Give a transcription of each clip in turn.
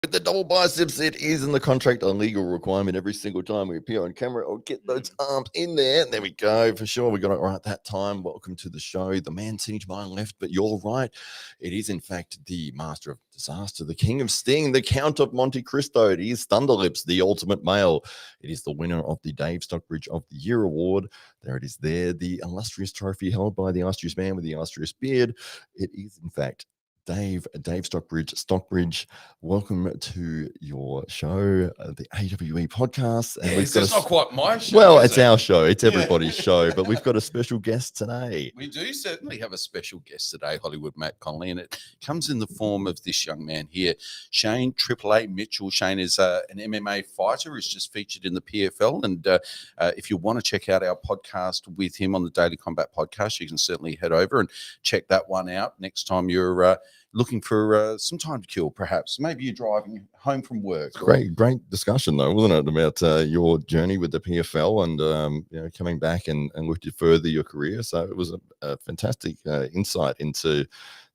With the double biceps, it is in the contract a legal requirement every single time we appear on camera or get those arms in there. There we go. For sure. We got it right that time. Welcome to the show. The man sitting to my left, but you're right. It is, in fact, the master of disaster, the king of sting, the Count of Monte Cristo. It is Thunderlips, the ultimate male. It is the winner of the Dave Stockbridge of the Year award. There it is there. The illustrious trophy held by the illustrious man with the illustrious beard. It is, in fact, Dave Stockbridge, welcome to your show, the AWE podcast. And it's not quite my show. Well, it's our show. It's everybody's show, but we've got a special guest today. We do certainly have a special guest today, Hollywood Matt Connolly, and it comes in the form of this young man here, Shane Triple A Mitchell. Shane is an MMA fighter who's just featured in the PFL, and if you want to check out our podcast with him on the Daily Combat Podcast, you can certainly head over and check that one out next time you're looking for some time to kill, perhaps. Maybe you're driving home from work. Great discussion, though, wasn't it, about your journey with the PFL and coming back and looking to further your career. So it was a fantastic insight into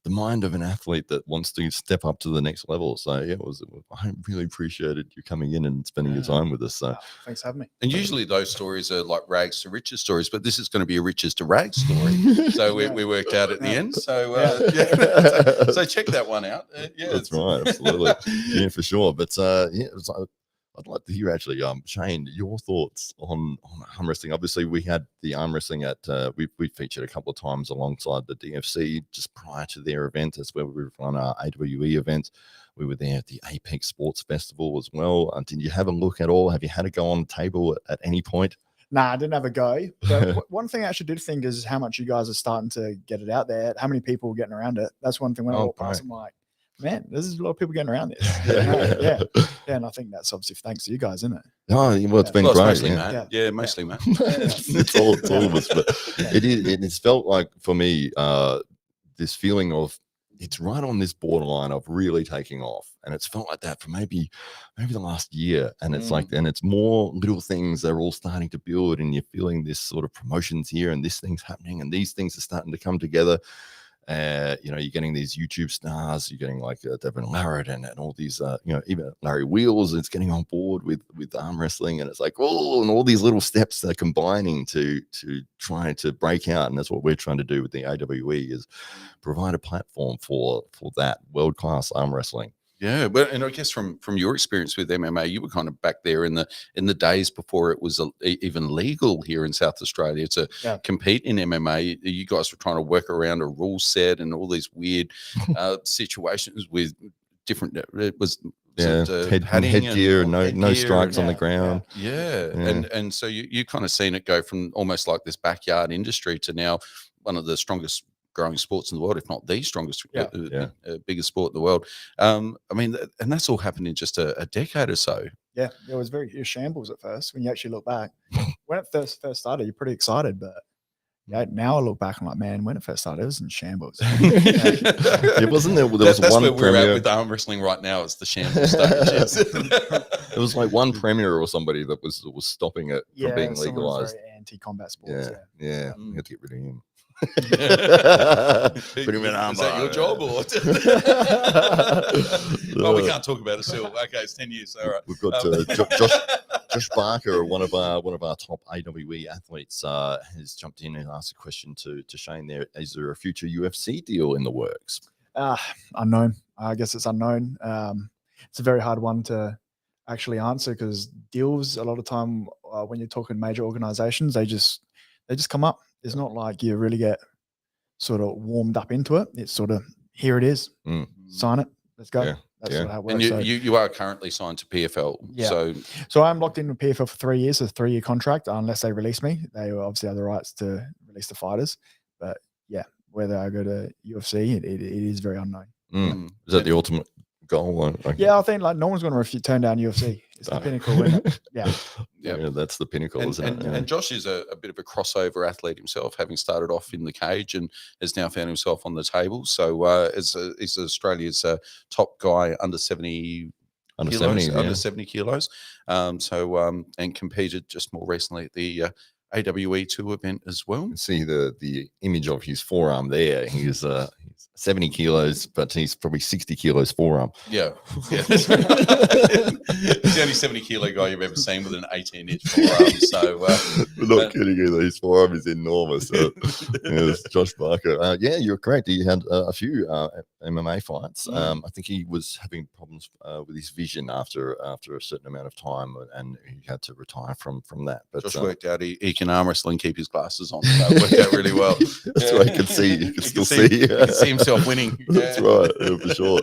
the mind of an athlete that wants to step up to the next level. So yeah, I really appreciated you coming in and spending your time with us. So thanks for having me. And usually those stories are like rags to riches stories, but this is going to be a riches to rags story. So we worked out at the end. So so check that one out. That's right, absolutely, yeah, for sure. But it was. I'd like to hear actually, Shane, your thoughts on arm wrestling. Obviously, we had the arm wrestling at we featured a couple of times alongside the DFC just prior to their event. That's where we were on our AWE event. We were there at the Apex Sports Festival as well. Did you have a look at all? Have you had to go on the table at any point? Nah, I didn't have a go. But one thing I actually did think is how much you guys are starting to get it out there. How many people are getting around it? That's one thing when I walk past, I'm like, man, there's a lot of people getting around this. Yeah, and I think that's obviously thanks to you guys, isn't it? Oh, well, it's been great. Mostly, Matt. Yeah, mostly, Matt. It's all of us. But it's felt like for me, this feeling of it's right on this borderline of really taking off, and it's felt like that for maybe the last year. And it's like, and it's more little things that are all starting to build, and you're feeling this sort of promotions here, and this thing's happening, and these things are starting to come together. You're getting these YouTube stars, you're getting like Devin Larratt and all these, even Larry Wheels is getting on board with arm wrestling, and it's like, oh, and all these little steps are combining to try to break out, and that's what we're trying to do with the AWE is provide a platform for that world-class arm wrestling. Yeah, but and I guess from your experience with MMA, you were kind of back there in the days before it was even legal here in South Australia to compete in MMA. You guys were trying to work around a rule set and all these weird situations with different. It was headgear and no strikes on the ground. Yeah. And so you kind of seen it go from almost like this backyard industry to now one of the strongest growing sports in the world, if not the strongest, biggest sport in the world. I mean, and that's all happened in just a decade or so. Yeah, it was shambles at first when you actually look back. When it first started, you're pretty excited, but now I look back, I'm like, man, when it first started, it was in shambles. It wasn't there. That's one where we're at with arm wrestling right now. It's the shambles stage. It was like one premier or somebody that was stopping it from being legalized. Very anti-combat sports. Yeah. We had to get rid of him. Is that your job or what? Well, we can't talk about it still. Okay, it's 10 years. All right. We've got Josh Barker, one of our top AWE athletes, has jumped in and asked a question to Shane there. Is there a future UFC deal in the works? Unknown. I guess it's unknown. It's a very hard one to actually answer because deals a lot of time when you're talking major organizations, they just come up. It's not like you really get sort of warmed up into it. It's sort of, here it is, sign it, let's go. That's sort of how it works. And you are currently signed to PFL. Yeah. So I'm locked in with PFL for 3 years, a 3-year contract, unless they release me. They obviously have the rights to release the fighters. But yeah, whether I go to UFC, it is very unknown. Is that the ultimate goal? Yeah, I think like no one's going to turn down UFC. It's the pinnacle, isn't it? Yeah, that's the pinnacle, isn't it? And Josh is a bit of a crossover athlete himself, having started off in the cage and has now found himself on the table. So he's Australia's top guy under 70 kilos. And competed just more recently at the AWE 2 event as well. See the image of his forearm there. He's 70 kilos, but he's probably 60 kilos forearm. Yeah. He's the only 70-kilo guy you've ever seen with an 18-inch forearm. So, we're not kidding either. His forearm is enormous. Yes, Josh Barker. Yeah, you're correct. He had a few MMA fights. I think he was having problems with his vision after a certain amount of time, and he had to retire from that. But Josh worked out he can arm wrestle and keep his glasses on. So it worked out really well. That's right. He can see. He can still see. He can see himself winning. That's right, for sure.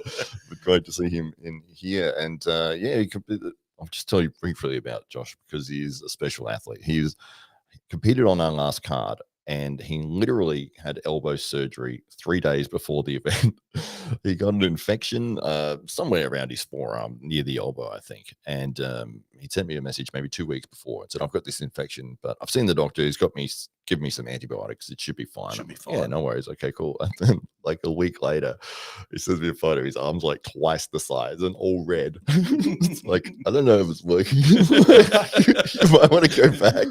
But great to see him in here. And I'll just tell you briefly about Josh because he is a special athlete. He competed on our last card, and he literally had elbow surgery 3 days before the event. He got an infection somewhere around his forearm near the elbow, I think. And he sent me a message maybe 2 weeks before and said, I've got this infection, but I've seen the doctor. He's given me some antibiotics. It should be fine. Should be fine. Yeah, no worries. Okay, cool. And then like a week later, he sends me a photo. His arm's like twice the size and all red. It's like, I don't know if it's working. You might want to go back.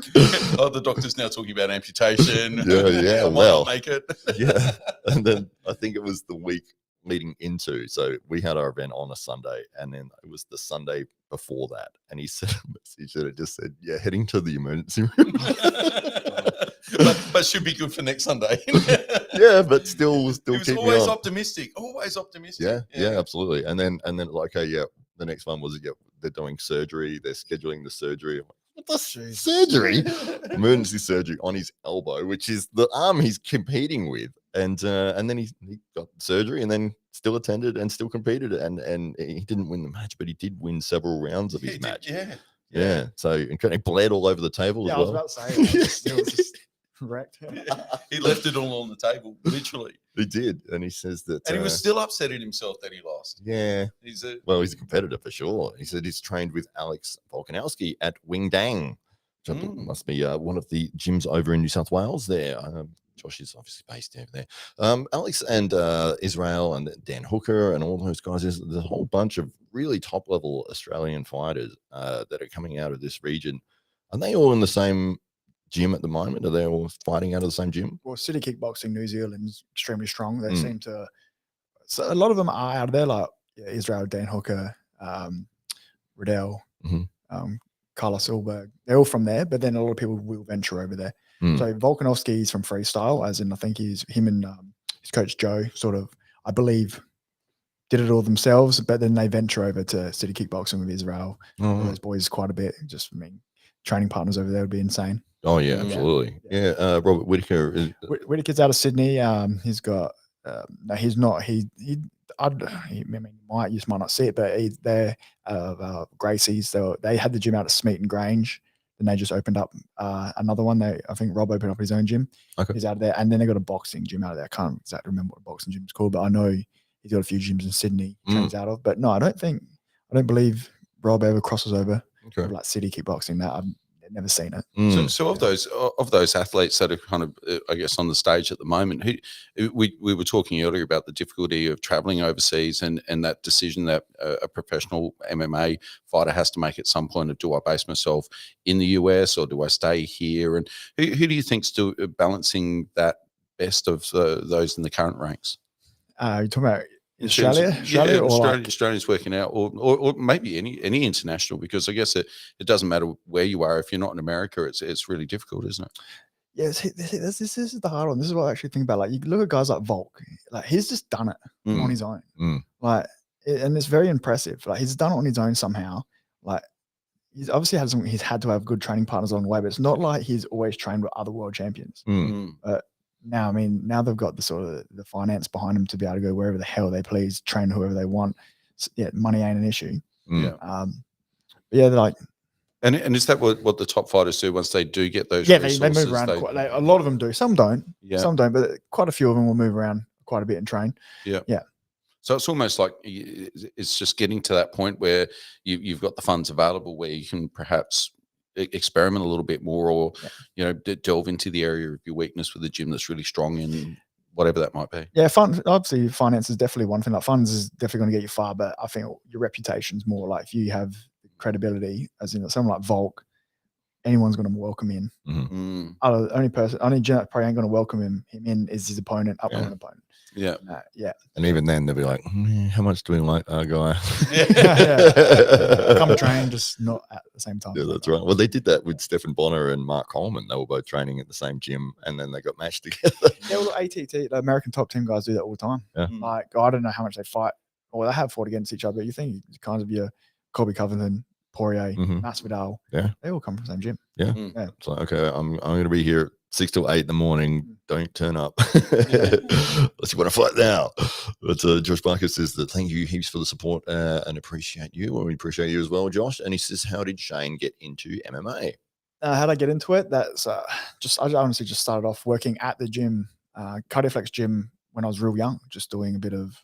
Oh, the doctor's now talking about amputation. Yeah, I might not make it. Yeah. And then I think it was the week leading into, so we had our event on a Sunday, and then it was the Sunday before that, and he sent a message that it just said, yeah, heading to the emergency room. but should be good for next Sunday. Yeah, but still he was keep always me on. optimistic. Yeah, absolutely. And then like, okay, yeah, the next one was, yeah, they're doing surgery, they're scheduling the surgery. I'm like, what the surgery? Emergency surgery on his elbow, which is the arm he's competing with. And then he got surgery and then still attended and still competed, and he didn't win the match, but he did win several rounds of his match. Yeah. So he bled all over the table as well. I was about to say, it was just wrecked. He left it all on the table, literally. He did, and he says that, and he was still upset at himself that he lost. Yeah, he's a competitor for sure. He said he's trained with Alex Volkanovski at Wing Dang, which must be one of the gyms over in New South Wales. There, Josh is obviously based over there. Alex and Israel and Dan Hooker and all those guys. There's a whole bunch of really top level Australian fighters that are coming out of this region. Are they all in the same gym at the moment? Are they all fighting out of the same gym? Well, City Kickboxing New Zealand is extremely strong. They seem to. So a lot of them are out of there, like Israel, Dan Hooker, Riddell, Carlos Silberg. They're all from there, but then a lot of people will venture over there. So Volkanovski is from freestyle, as in I think him and his coach Joe sort of, I believe, did it all themselves, but then they venture over to City Kickboxing with Israel. Those boys quite a bit. Just, I mean, training partners over there would be insane. Oh yeah, absolutely. Yeah. Robert Whitaker. Whitaker's out of Sydney. He's got no, he's not. I mean, you might not see it, but they're Gracie's. They had the gym out at Smeaton Grange. Then they just opened up another one. I think Rob opened up his own gym. Okay. He's out of there, and then they got a boxing gym out of there. I can't exactly remember what the boxing gym is called, but I know he's got a few gyms in Sydney trains out of. But no, I don't believe Rob ever crosses over with like City Kickboxing. That I've never seen it. So of those athletes that are kind of I guess on the stage at the moment, we were talking earlier about the difficulty of traveling overseas and that decision that a professional MMA fighter has to make at some point of, do I base myself in the US or do I stay here? And who do you think's still balancing that best of those in the current ranks? You're talking about Australia's working out, or maybe any international, because I guess it doesn't matter where you are. If you're not in America, it's really difficult, isn't it? Yes, this is the hard one. This is what I actually think about. Like, you look at guys like Volk, like he's just done it on his own. Like, and it's very impressive. Like, he's done it on his own somehow. Like, he's obviously he's had to have good training partners along the way, but it's not like he's always trained with other world champions. Now, I mean, now they've got the sort of the finance behind them to be able to go wherever the hell they please, train whoever they want. So, yeah, money ain't an issue. They're like, and is that what the top fighters do once they do get those? Yeah, they move around. A lot of them do. Some don't. Yeah, some don't. But quite a few of them will move around quite a bit and train. Yeah. So it's almost like it's just getting to that point where you've got the funds available where you can perhaps experiment a little bit more, or delve into the area of your weakness with a gym that's really strong in whatever that might be. Yeah, obviously finance is definitely one thing. Like, funds is definitely going to get you far, but I think your reputation's more like, if you have credibility, as in someone like Volk, anyone's going to welcome in. Only gym that probably ain't going to welcome him in is his opponent, upcoming opponent. Yeah. Yeah. And even then, they'll be like, how much do we like our guy? Come train, just not at the same time. Yeah, that's right. Well, they did that with Stephen Bonner and Mark Coleman. They were both training at the same gym, and then they got matched together. Yeah, well, ATT, the American top team guys do that all the time. Yeah. Like, I don't know how much they fight, or they have fought against each other. You think kind of your Colby Covington, Poirier, Masvidal, they all come from the same gym. Yeah. Yeah. It's like, okay, I'm going to be here 6 till 8 in the morning. Don't turn up. Unless you want to fight now. But Josh Barker says that thank you heaps for the support and appreciate you. Well, we appreciate you as well, Josh. And he says, how did Shane get into MMA? How did I get into it? That's I honestly just started off working at the gym, Cardioflex gym, when I was real young, just doing a bit of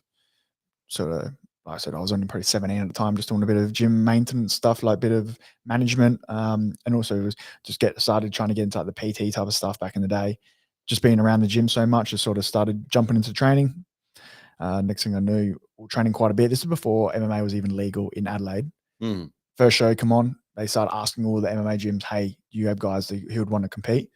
sort of, like I said, I was only probably 17 at the time, just doing a bit of gym maintenance stuff, like a bit of management. And also it was just started trying to get into like the PT type of stuff back in the day. Just being around the gym so much, just sort of started jumping into training. Next thing I knew, we were training quite a bit. This is before MMA was even legal in Adelaide. First show, come on. They started asking all the MMA gyms, hey, do you have guys who would want to compete?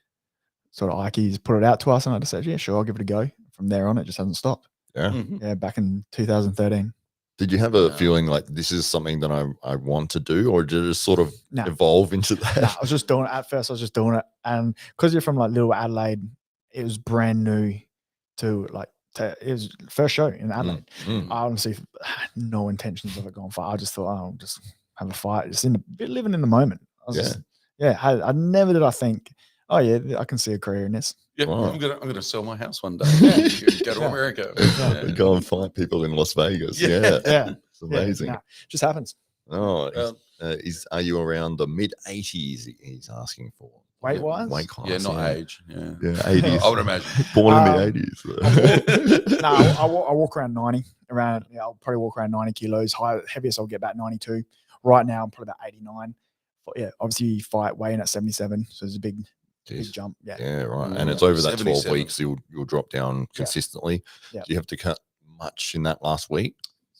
Sort of like he's put it out to us, and I just said, yeah, sure, I'll give it a go. From there on, it just hasn't stopped. Yeah. Yeah, back in 2013. Did you have a feeling like this is something that I want to do, or did it just sort of evolve into that? No, I was just doing it. At first, I was just doing it. And because you're from like little Adelaide, it was brand new to it was first show in Adelaide. I honestly had no intentions of it going far. I just thought, I'll just have a fight, just living in the moment. I was I never did I think, oh yeah, I can see a career in this. Yeah, Wow. I'm gonna sell my house one day. Go to America. Go and fight people in Las Vegas. Yeah. It's amazing. No, just happens. Oh, are you around the mid 80s? He's asking for weight wise. Weight class. Yeah, not age. Yeah, 80s. I would imagine. Born in the 80s. No, I walk around 90. I'll probably walk around 90 kilos. Heaviest I'll get about 92. Right now I'm probably about 89. But yeah, obviously you fight weighing at 77, so it's a big jump. Yeah, right. And it's over that 12 weeks you'll drop down consistently. Yeah. Do you have to cut much in that last week?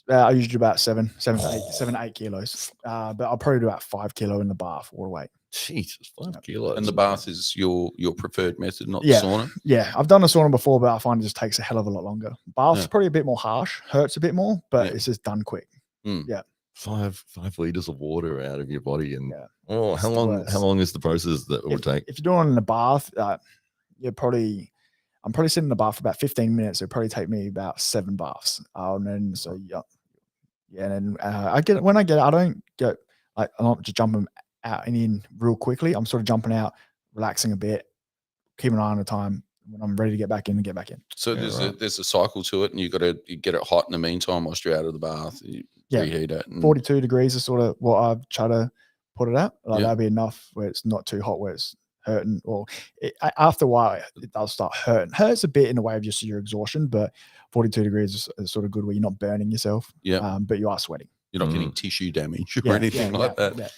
I usually do about 7 to 8 kilos. But I'll probably do about 5 kilo in the bath water weight. Jesus, 5 kilos. And the bath is your preferred method, not the sauna? Yeah, I've done a sauna before, but I find it just takes a hell of a lot longer. Bath's probably a bit more harsh, hurts a bit more, but it's just done quick. Yeah. 5 liters of water out of your body, and how long is the process that it would take? If you're doing it in the bath, I'm probably sitting in the bath for about 15 minutes. It'll probably take me about 7 baths. And then and then I don't get I'm not just jumping out and in real quickly. I'm sort of jumping out, relaxing a bit, keeping an eye on the time. When I'm ready to get back in. So there's a cycle to it, and you get it hot in the meantime whilst you're out of the bath. You reheat it. 42 degrees is sort of what I try to put it at. That'd be enough where it's not too hot, where it's hurting. Or after a while, it does start hurting. Hurts a bit in a way of just your exhaustion, but 42 degrees is sort of good where you're not burning yourself. Yeah. But you are sweating. You're not getting tissue damage or anything like that.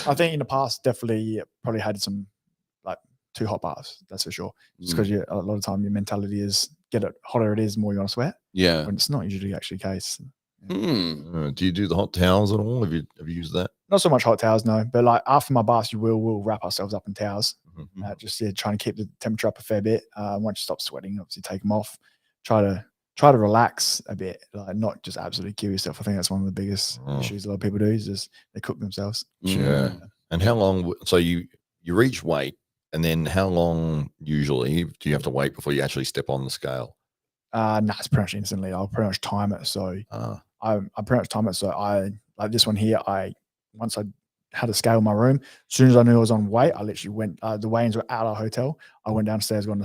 I think in the past, definitely probably had some 2 hot baths, that's for sure. Just because a lot of time your mentality is get it hotter it is, the more you want to sweat. Yeah. When it's not usually actually the case. Do you do the hot towels at all? Have you used that? Not so much hot towels, no. But after my bath, we'll wrap ourselves up in towels. Trying to keep the temperature up a fair bit. Once you stop sweating, obviously take them off. Try to relax a bit, not just absolutely kill yourself. I think that's one of the biggest issues a lot of people do is just they cook themselves. Sure. And how long? So you reach weight. And then how long usually do you have to wait before you actually step on the scale? It's pretty much instantly. I'll pretty much time it. So I pretty much time it. So I like this one here. Once I had a scale in my room, as soon as I knew I was on weight, I literally went. The weigh-ins were at our hotel. I went downstairs, got on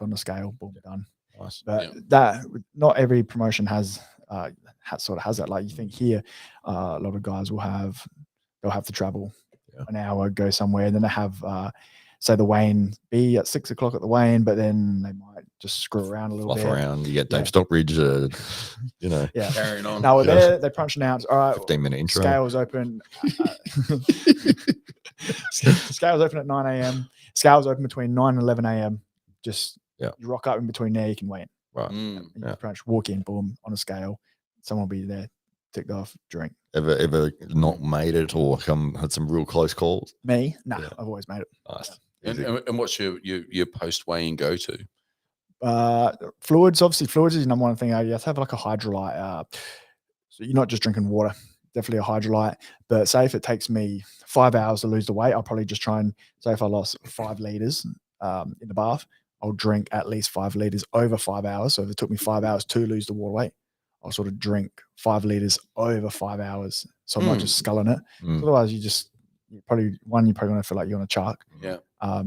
the scale, boom, done. Nice. But that not every promotion has that. Like you think here, a lot of guys they'll have to travel an hour, go somewhere, and then they have. So the weigh-in be at 6 o'clock at the weigh-in, but then they might just screw around a little bit. Around. You get Dave Stockbridge, carrying on. No, they punch announced. All right, 15-minute intro. Scales open. Scales open at 9 a.m. Scales open between 9 and 11 a.m. Just you rock up in between there, you can weigh in. Right. You pretty much walk in, boom, on a scale. Someone will be there, ticked off, drink. Ever not made it or had some real close calls? Me? No, I've always made it. Nice. And what's your post weigh-in go to? Fluids, obviously, fluids is the number one thing. You have to have like a hydrolyte. So you're not just drinking water, definitely a hydrolyte. But say if it takes me 5 hours to lose the weight, I'll probably just try and say if I lost 5 liters in the bath, I'll drink at least 5 liters over 5 hours. So if it took me 5 hours to lose the water weight, I'll sort of drink 5 liters over 5 hours. So I'm not just sculling it. Otherwise, you're probably going to feel like you're on a chart. Yeah.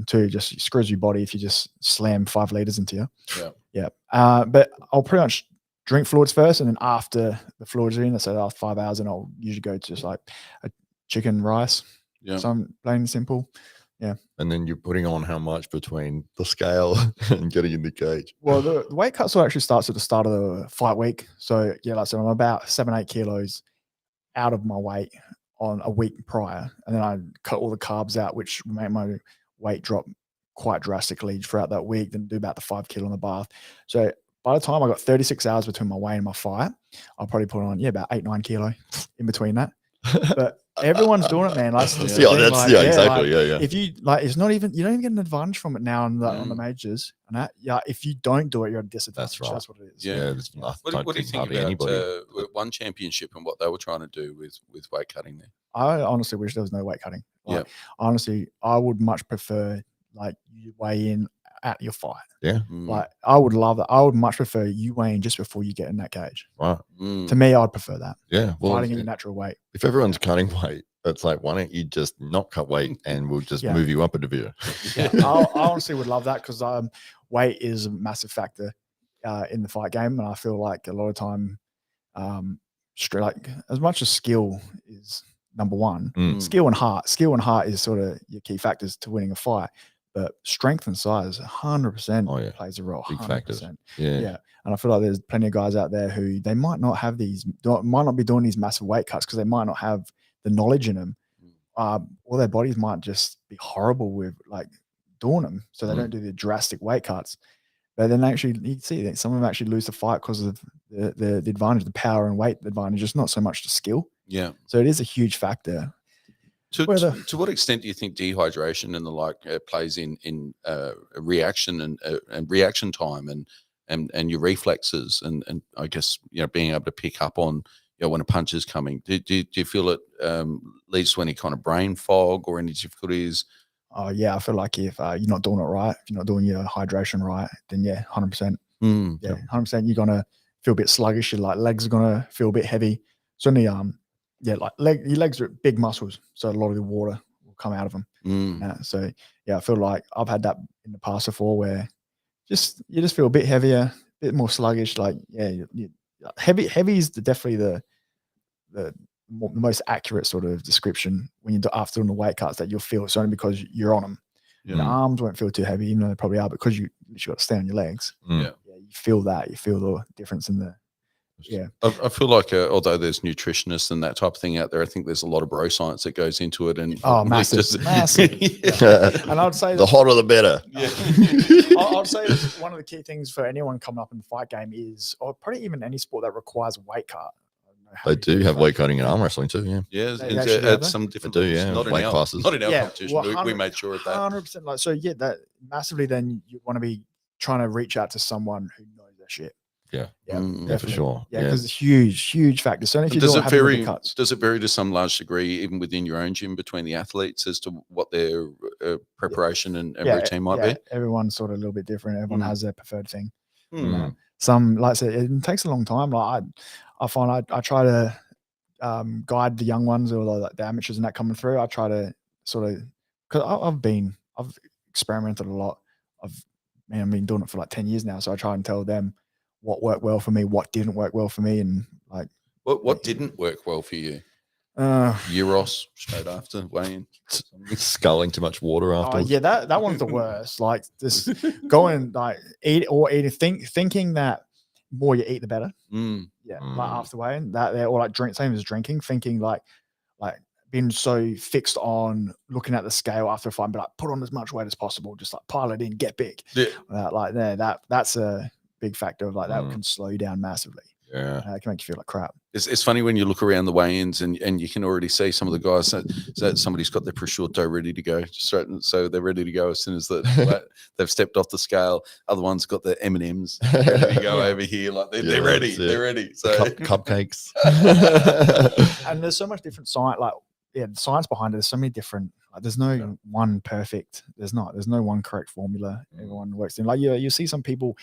2, just screws your body if you just slam 5 liters into you. Yeah. But I'll pretty much drink fluids first, and then after the fluids are in, so after 5 hours, and I'll usually go to just like a chicken rice. Yeah. So plain and simple. Yeah. And then you're putting on how much between the scale and getting in the cage? Well, the weight cut actually starts at the start of the fight week. So yeah, like I said, I'm about 7-8 kilos out of my weight on a week prior, and then I cut all the carbs out, which make my weight drop quite drastically throughout that week. Then do about the 5 kilo in the bath. So by the time I got 36 hours between my weigh and my fight, I'll probably put on about 8-9 kilo in between that. But everyone's doing it, man. Like, Exactly. If you it's not even, you don't even get an advantage from it now on the majors. And that, if you don't do it, you're at a disadvantage. That's right. That's what it is. Yeah. What do you think about one championship and what they were trying to do with weight cutting there? I honestly wish there was no weight cutting. Honestly, I would much prefer like you weigh in at your fight. Yeah. Like I would love that. I would much prefer you weigh in just before you get in that cage. Right. To me, I'd prefer that. Yeah. Well, fighting in your natural weight. If everyone's cutting weight, it's like, why don't you just not cut weight and we'll just move you up a division? I honestly would love that, because weight is a massive factor in the fight game, and I feel like a lot of time, like as much as skill is number one, skill and heart is sort of your key factors to winning a fight. But strength and size, 100% plays a role. Big 100%. factors. Yeah. And I feel like there's plenty of guys out there who they might not have might not be doing these massive weight cuts because they might not have the knowledge in them. Or their bodies might just be horrible with like doing them. So they don't do the drastic weight cuts. But then actually, you see that some of them actually lose the fight because of the advantage, the power and weight advantage. It's not so much the skill. Yeah. So it is a huge factor. To what extent do you think dehydration and the like plays in reaction and reaction time and your reflexes and I guess being able to pick up on when a punch is coming? Do you feel it leads to any kind of brain fog or any difficulties? Oh yeah, I feel like if you're not doing it right, if you're not doing your hydration right, then 100%. Yeah, 100%. You're gonna feel a bit sluggish. Your legs are gonna feel a bit heavy. Certainly, your legs are big muscles, so a lot of the water will come out of them. So I feel like I've had that in the past before, where you just feel a bit heavier, a bit more sluggish. Like heavy is definitely the most accurate sort of description when you're after doing the weight cuts that you'll feel. It's only because you're on them. Your arms won't feel too heavy, even though they probably are, because you got to stay on your legs. You feel that. You feel the difference in the. Yeah, I feel like although there's nutritionists and that type of thing out there, I think there's a lot of bro science that goes into it. And massive. And I'd say the hotter the better. I'd say one of the key things for anyone coming up in the fight game is, or probably even any sport that requires weight cut. They do have weight cutting in arm wrestling too. Yeah, at some different levels. Weight classes. Not in our competition. We made sure of that. 100%. Like, so that massively. Then you want to be trying to reach out to someone who knows their shit. Yeah, for sure. Yeah, because it's huge factor. So if you does it vary to some large degree, even within your own gym, between the athletes as to what their preparation and routine might be? Everyone's sort of a little bit different. Everyone has their preferred thing. Some, like I said, it takes a long time. Like I find I try to guide the young ones or the amateurs and that coming through. I try to sort of, because I've experimented a lot. I've been doing it for like 10 years now. So I try and tell them what worked well for me, what didn't work well for me, and like what didn't work well for you. Euros straight after weighing, sculling too much water after. That one's the worst. Like just going like thinking that more you eat the better. Like after weighing that, or like same as drinking, thinking like being so fixed on looking at the scale after a fight, but like put on as much weight as possible, just like pile it in, get big. That's a big factor of like that can slow you down massively. Yeah. It can make you feel like crap. It's funny when you look around the weigh-ins and you can already see some of the guys that somebody's got their prosciutto ready to go, so they're ready to go as soon as they've stepped off the scale. Other ones got the M&Ms ready to go over here, like they're ready. They're ready. So Cupcakes. And there's so much different science, the science behind it. There's so many different. There's no one perfect. There's no one correct formula. Everyone works in. Like you see some people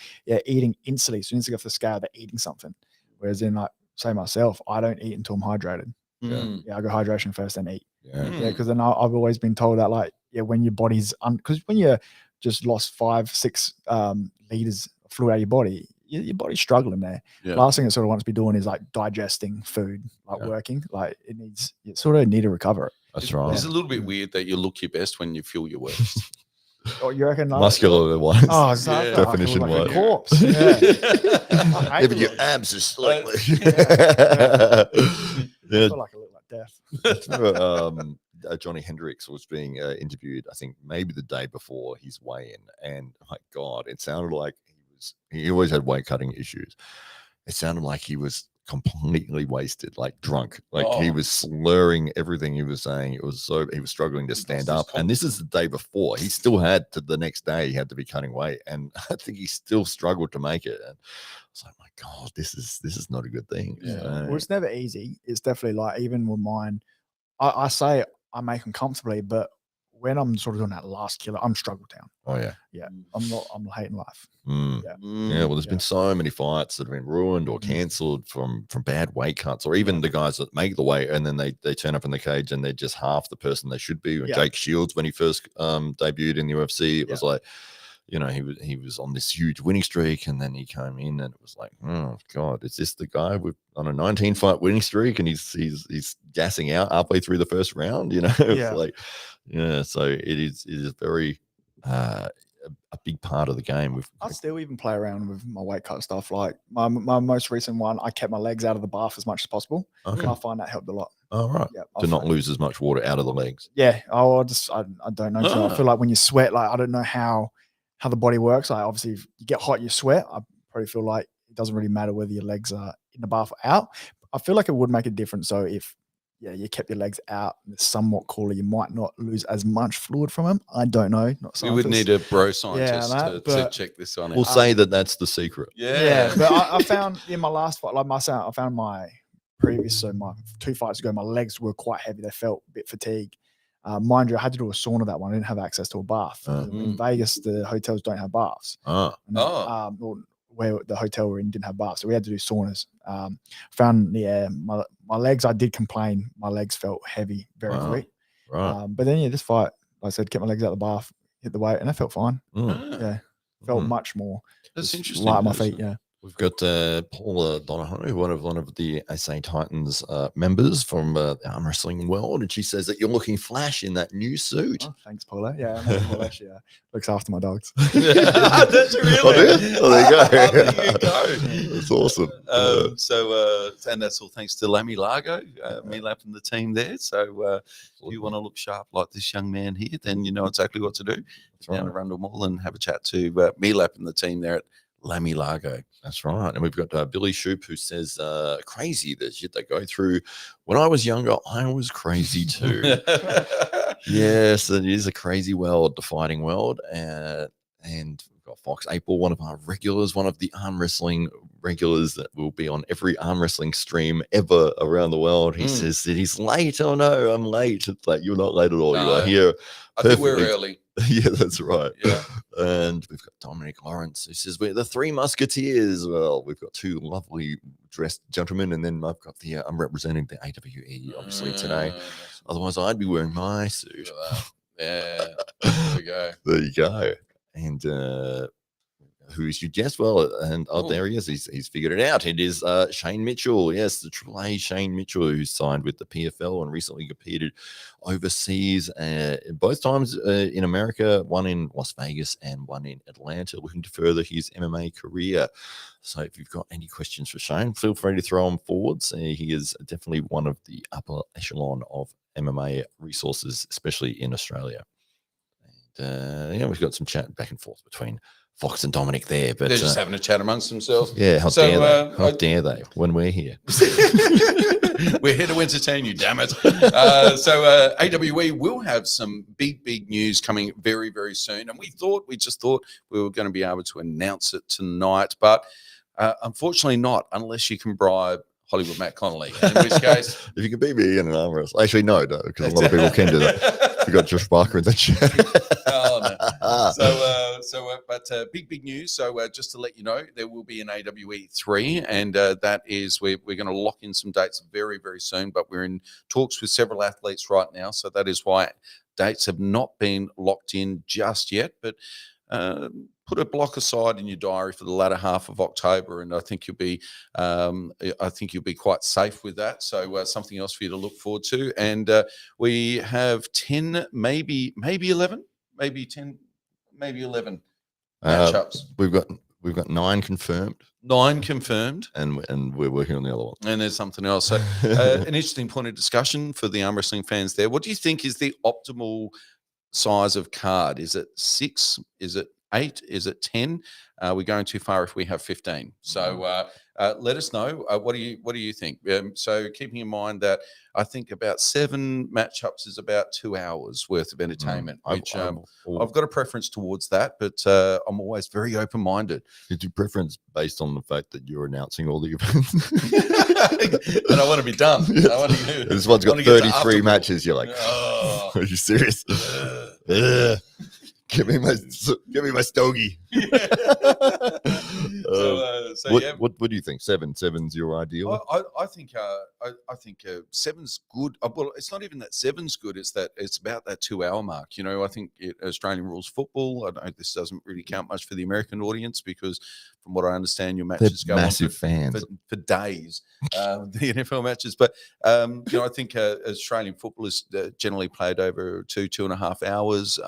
eating instantly. As soon as they go off the scale, they're eating something. Whereas in like say myself, I don't eat until I'm hydrated. I go hydration first, then eat. Because then I've always been told that when your body's because when you just lost 5-6 liters of fluid out of your body, your body's struggling there. Last thing it sort of wants to be doing is like digesting food, working. Like you sort of need to recover it. That's right. It's a little bit weird that you look your best when you feel your worst. Oh, you reckon? Muscular wise. Oh, exactly. Definition like wise. a corpse. Even your abs are slightly. I feel like I look like death. Johnny Hendricks was being interviewed, I think maybe the day before his weigh-in, and my God, it sounded like he always had weight cutting issues. It sounded like he was completely wasted, like drunk, like he was slurring everything he was saying. He was struggling to stand up, and this is the day before. He still had to the next day. He had to be cutting weight, and I think he still struggled to make it. And I was like, my God, this is not a good thing. Well, it's never easy. It's definitely like even with mine, I say I make them comfortably, but when I'm sort of doing that last kilo, I'm struggle down. Oh yeah. I'm hating life. Well, there's been so many fights that have been ruined or cancelled from bad weight cuts, or even the guys that make the weight and then they turn up in the cage and they're just half the person they should be. Jake Shields, when he first debuted in the UFC, it was like, he was on this huge winning streak, and then he came in and it was like, oh God, is this the guy on a 19-fight winning streak, and he's gassing out halfway through the first round? It's like, so it is very a big part of the game. I still even play around with my weight cut stuff. Like my most recent one, I kept my legs out of the bath as much as possible. And I find that helped a lot. Oh, right. To not lose as much water out of the legs. I don't know. So I feel like when you sweat, like I don't know how the body works. Like obviously if you get hot, you sweat. I probably feel like it doesn't really matter whether your legs are in the bath or out. I feel like it would make a difference. So if you kept your legs out and it's somewhat cooler, you might not lose as much fluid from them. I don't know. We would need a bro scientist to check this on. We'll say that's the secret. But I found in my last fight, like I found my previous, so my 2 fights ago, my legs were quite heavy. They felt a bit fatigued. Mind you, I had to do a sauna that one. I didn't have access to a bath. In Vegas, the hotels don't have baths. Where the hotel we're in didn't have baths, so we had to do saunas. Found my legs, I did complain. My legs felt heavy very quick. Right. But then this fight, like I said, kept my legs out of the bath, hit the weight, and I felt fine. Felt much more. That's interesting. Light on my feet. We've got Paula Donahoe, one of the SA Titans members from the arm wrestling world, and she says that you're looking flash in that new suit. Oh, thanks, Paula. Yeah, I know Paula. She looks after my dogs. That's really. Oh, there you go. There you go. That's awesome. And that's all thanks to Lammy Largo, Meelap and the team there. So if you want to look sharp like this young man here, then you know exactly what to do. Down to Rundle Mall and have a chat to Meelap and the team there at Lammy Largo. That's right. And we've got Billy Shoop, who says, crazy, the shit they go through. When I was younger, I was crazy too. Yes, it is a crazy world, the fighting world. And we've got Fox April, one of our regulars, one of the arm wrestling regulars that will be on every arm wrestling stream ever around the world. He says that he's late. Oh no, I'm late. It's like, you're not late at all. No, You are here. I think we're early. Yeah, that's right. Yeah. And we've got Dominic Lawrence, who says we're the Three Musketeers. Well, we've got two lovely dressed gentlemen, and then I've got I'm representing the AWE obviously today. Otherwise, I'd be wearing my suit. Yeah, there we go. There you go. And who's your guest? Well, and there he is. He's figured it out. It is Shane Mitchell. Yes, the AAA Shane Mitchell, who signed with the PFL and recently competed overseas, both times in America, one in Las Vegas and one in Atlanta, looking to further his MMA career. So if you've got any questions for Shane, feel free to throw them forwards. He is definitely one of the upper echelon of MMA resources, especially in Australia. we've got some chat back and forth between Fox and Dominic there, but they're just having a chat amongst themselves. Yeah, how dare they? How dare they when we're here? We're here to entertain you, damn it. AWE will have some big news coming very, very soon. And we just thought we were going to be able to announce it tonight, but unfortunately not, unless you can bribe Hollywood Matt Connolly. In which case, if you can beat me in an arm wrestle, actually no, because a lot of people can do that. We got Josh Barker in the chat. Oh no! But big news. So just to let you know, there will be an AWE 3, and that is we're going to lock in some dates very, very soon. But we're in talks with several athletes right now, so that is why dates have not been locked in just yet. But put a block aside in your diary for the latter half of October, and I think you'll be quite safe with that. So something else for you to look forward to. And we have 10, maybe 11, maybe 10, maybe 11 matchups. We've got 9 confirmed. 9 confirmed, and we're working on the other one. And there's something else. So an interesting point of discussion for the arm wrestling fans there. What do you think is the optimal size of card? Is it 6? Is it 8? Is it 10? We're going too far if we have 15. So let us know. What do you think? So keeping in mind that I think about 7 matchups is about 2 hours worth of entertainment, which I've got a preference towards that, but I'm always very open-minded. Did you preference based on the fact that you're announcing all the events? And I want to be done. I want to, this one's got 33 matches. You're like, are you serious? Give me my stogie. What do you think? 7's your ideal? I think 7's good. Well, it's not even that 7's good. It's that it's about that 2 hour mark. You know, I think Australian rules football. I know this doesn't really count much for the American audience because, from what I understand, your matches go massive on fans for days. The NFL matches, but I think Australian football is generally played over 2.5 hours.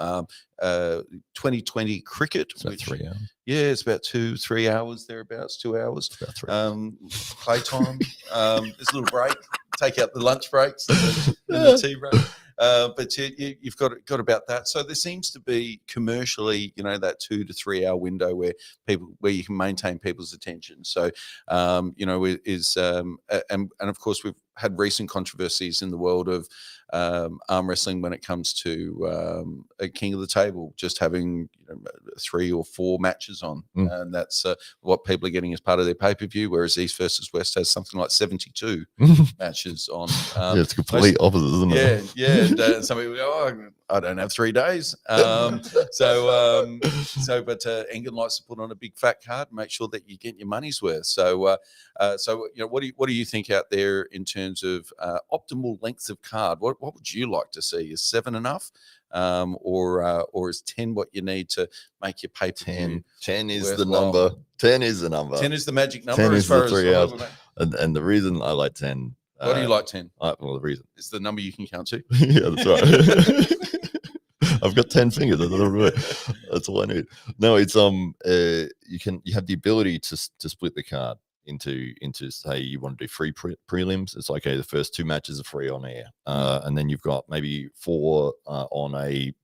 2020 cricket, which 3 hours. Yeah, it's about 2-3 hours thereabouts. 2 hours. About 3 hours. Playtime. There's a little break. Take out the lunch breaks and the tea break. But you've got about that. So there seems to be commercially, that 2 to 3 hour window where you can maintain people's attention. So, and of course we've had recent controversies in the world of arm wrestling when it comes to a King of the Table just having 3 or 4 matches on, and that's what people are getting as part of their pay-per-view, whereas East versus West has something like 72 matches on. It's complete opposite, isn't it? Yeah. And some people go, I don't have 3 days. But Engen likes to put on a big fat card and make sure that you get your money's worth. So what do you think out there in terms of optimal length of card? What would you like to see? Is 7 enough? Or is 10 what you need to make your pay-per-view? 10 is the number. 10 is the number. 10 is the magic number. 10 as is far the 3 as hours. And the reason I like 10. Why do you like 10? Well, the reason. It's the number you can count to. Yeah, that's right. I've got 10 fingers. That's all I need. No, it's you have the ability to split the card into say you want to do 3 prelims. It's like, okay, the first 2 matches are free on air, and then you've got maybe 4 on a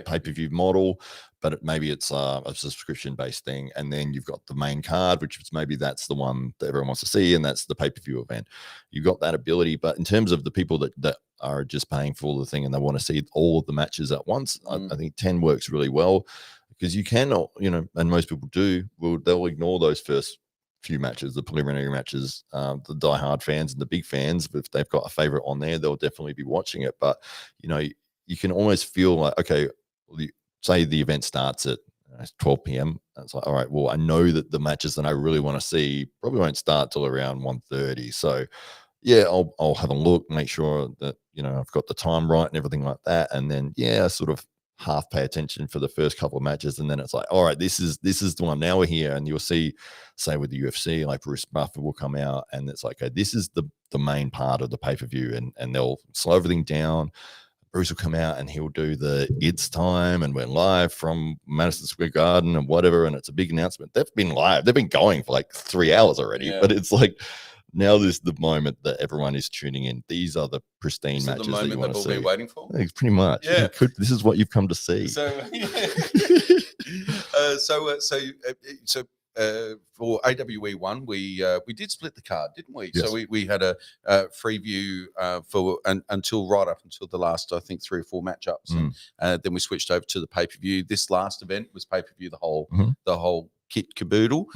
pay-per-view model, but maybe it's a subscription-based thing, and then you've got the main card, which is maybe that's the one that everyone wants to see, and that's the pay-per-view event. You've got that ability, but in terms of the people that are just paying for the thing and they want to see all of the matches at once, I think 10 works really well, because you can, and most people they'll ignore those first few matches, the preliminary matches. The diehard fans and the big fans, if they've got a favorite on there, they'll definitely be watching it. But you can almost feel like, okay, say the event starts at 12 p.m. It's like, all right, well, I know that the matches that I really want to see probably won't start till around 1:30. So yeah, I'll have a look, make sure that I've got the time right and everything like that, and then sort of half pay attention for the first couple of matches, and then it's like, all right, this is the one. Now we're here, and you'll see, say with the UFC, like Bruce Buffer will come out, and it's like, okay, this is the main part of the pay-per-view, and they'll slow everything down. Bruce will come out and he'll do the "It's time" and we're live from Madison Square Garden and whatever, and it's a big announcement. They've been live, they've been going for like 3 hours already, but it's like Now there's the moment that everyone is tuning in. These are the pristine This is the matches that you moment want they've to all see. been waiting for. Yeah, pretty much. Yeah. This is what you've come to see. So, for AWE1, we did split the card, didn't we? Yes. So we had a free view for until right up until the last, I think, 3 or 4 matchups, and then we switched over to the pay per view. This last event was pay per view, the whole kit caboodle.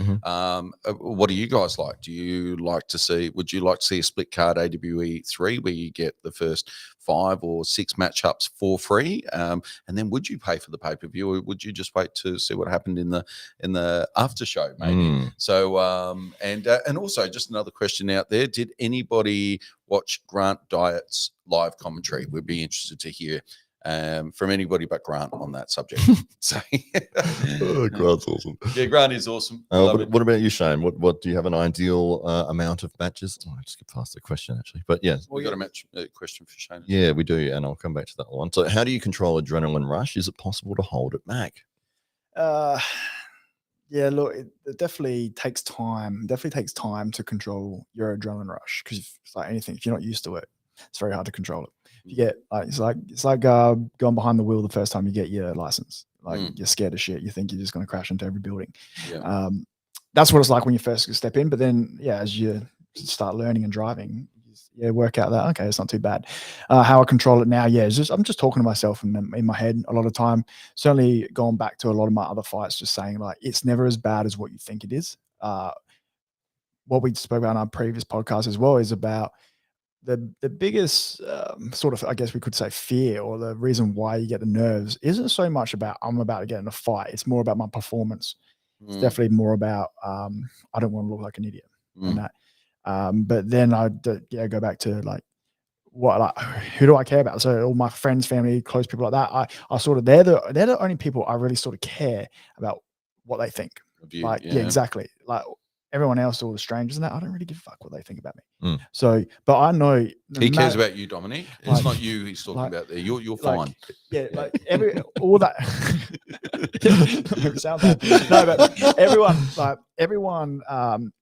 What do you guys like? Do you like to see? Would you like to see a split card AWE 3 where you get the first 5 or 6 matchups for free, and then would you pay for the pay per view, or would you just wait to see what happened in the after show, maybe? So and also just another question out there: did anybody watch Grant Diet's live commentary? We'd be interested to hear from anybody but Grant on that subject. So, Grant's awesome. Yeah, Grant is awesome. What about you, Shane? What do you have an ideal amount of matches? I just get past the question actually, but yeah, we got a match question for Shane. Yeah, we do, and I'll come back to that one. So, how do you control adrenaline rush? Is it possible to hold it back? Yeah, look, it definitely takes time. Definitely takes time to control your adrenaline rush, because it's like anything. If you're not used to it, it's very hard to control it. You get it's like going behind the wheel the first time you get your license. Like you're scared of shit. You think you're just going to crash into every building. Yeah. That's what it's like when you first step in. But then, yeah, as you start learning and driving, work out that okay, it's not too bad. How I control it now, I'm just talking to myself in my head a lot of time. Certainly, going back to a lot of my other fights, just saying like it's never as bad as what you think it is. What we spoke about in our previous podcast as well is about the biggest sort of, I guess we could say, fear, or the reason why you get the nerves isn't so much about I'm about to get in a fight. It's more about my performance. It's definitely more about I don't want to look like an idiot and that. But then I go back to like who do I care about? So all my friends, family, close people like that. I sort of they're the only people I really sort of care about what they think. Like exactly. Like everyone else, all the strangers and that, I don't really give a fuck what they think about me. So, but I know he cares about you, Dominic. It's not you he's talking about there. You're fine. Like all that. Sound bad. No, but everyone,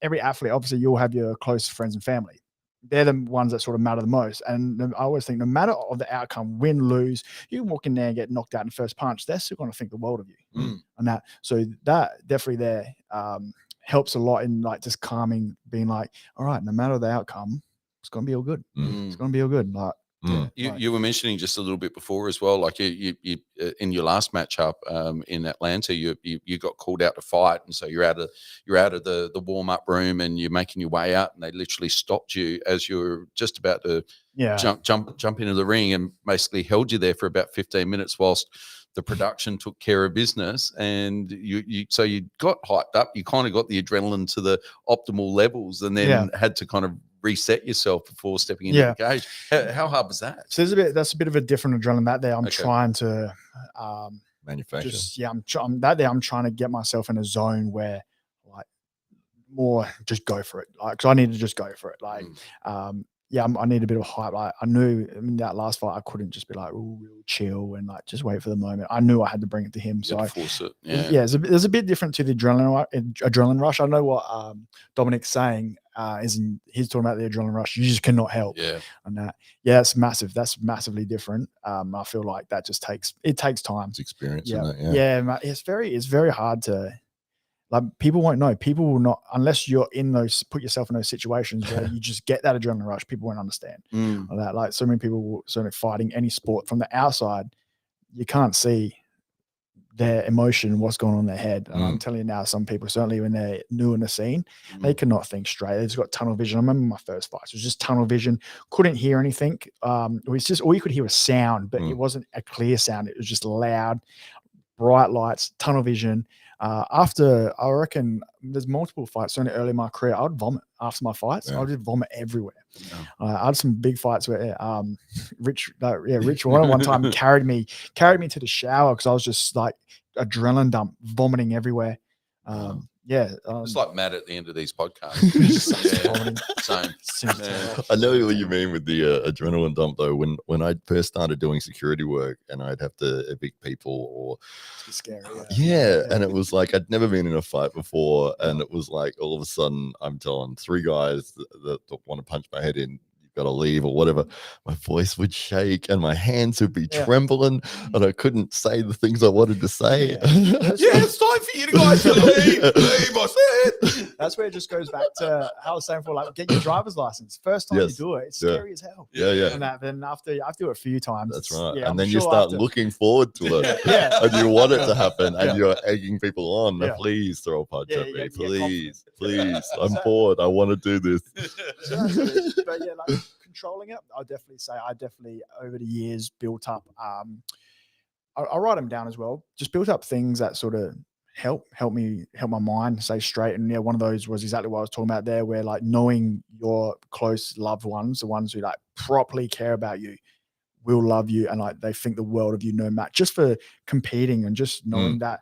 every athlete, obviously you'll have your close friends and family. They're the ones that sort of matter the most. And I always think no matter of the outcome, win, lose, you can walk in there and get knocked out in the first punch. They're still going to think the world of you on that. So that definitely there helps a lot in like just calming, being like, all right, no matter the outcome, it's going to be all good. It's going to be all good. Like, you were mentioning just a little bit before as well, like you in your last matchup in Atlanta, you got called out to fight, and so you're out of the warm up room and you're making your way out, and they literally stopped you as you were just about to jump into the ring, and basically held you there for about 15 minutes whilst the production took care of business. And so you got hyped up, you kind of got the adrenaline to the optimal levels, and then had to kind of reset yourself before stepping into the cage. How hard was that? So that's a bit of a different adrenaline that there. I'm trying to manufacture. I'm trying to get myself in a zone where like more just go for it. Like, cause I need to just go for it. Like, I need a bit of hype. Like I knew in that last fight, I couldn't just be like, real chill and like just wait for the moment. I knew I had to bring it to him. So force it. There's a bit different to the adrenaline rush. I know what Dominic's saying he's talking about the adrenaline rush. You just cannot help. And that. Yeah, it's massive. That's massively different. I feel like that just takes time. It's experience. It's very hard to. Like people won't know. People will not, unless you're put yourself in those situations where you just get that adrenaline rush. People won't understand that. Like so many people certainly fighting any sport from the outside, you can't see their emotion, what's going on in their head. And I'm telling you now, some people, certainly when they're new in the scene, they cannot think straight. They've just got tunnel vision. I remember my first fights, it was just tunnel vision. Couldn't hear anything. It was just, all you could hear was sound, but it wasn't a clear sound. It was just loud, bright lights, tunnel vision. After, I reckon there's multiple fights. So early in my career, I would vomit after my fights. I would just vomit everywhere. I had some big fights where Rich one time carried me to the shower because I was just like adrenaline dump, vomiting everywhere. Yeah, It's like Matt at the end of these podcasts. Same. I know what you mean with the adrenaline dump, though. When I first started doing security work and I'd have to evict people, or it's scary. and it was like I'd never been in a fight before, and it was like all of a sudden I'm telling 3 guys that want to punch my head in, got to leave or whatever, my voice would shake and my hands would be trembling and I couldn't say the things I wanted to say. It's time for you guys to leave. Leave, I said. That's where it just goes back to how I was saying before, like, get your driver's license. First time you do it, it's scary as hell. And then after I do it a few times. That's right. Yeah, and then you start looking forward to it. And you want it to happen and you're egging people on. Please throw a punch at me. Please. I'm bored. I want to do this. But yeah, like controlling it, I'll definitely say I over the years built up I'll write them down as well, just built up things that sort of help my mind stay straight. And one of those was exactly what I was talking about there, where like knowing your close loved ones, the ones who like properly care about you, will love you and like they think the world of you, no matter, just for competing and just knowing that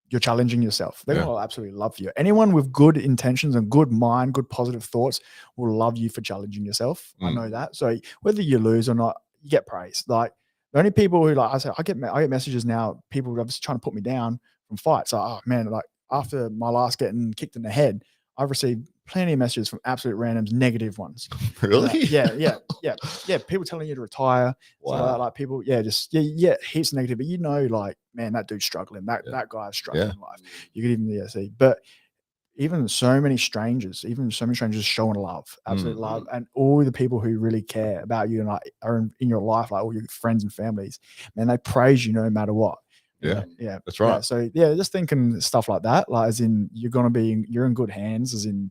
you're challenging yourself. They're going to absolutely love you. Anyone with good intentions and good mind, good positive thoughts will love you for challenging yourself. I know that. So whether you lose or not, you get praise. Like the only people who like, I get messages now, people are just trying to put me down from fights. So, oh man, like after my last getting kicked in the head, I've received plenty of messages from absolute randoms, negative ones. Really? Yeah. People telling you to retire. Wow. Like people, heaps of negative. But like, man, that dude's struggling. That guy's struggling in life. You could even see. But even so many strangers showing love, absolute love, and all the people who really care about you and like are in your life, like all your friends and families, man, they praise you no matter what. Yeah, that's right. So just thinking stuff like that, like as in you're in good hands, as in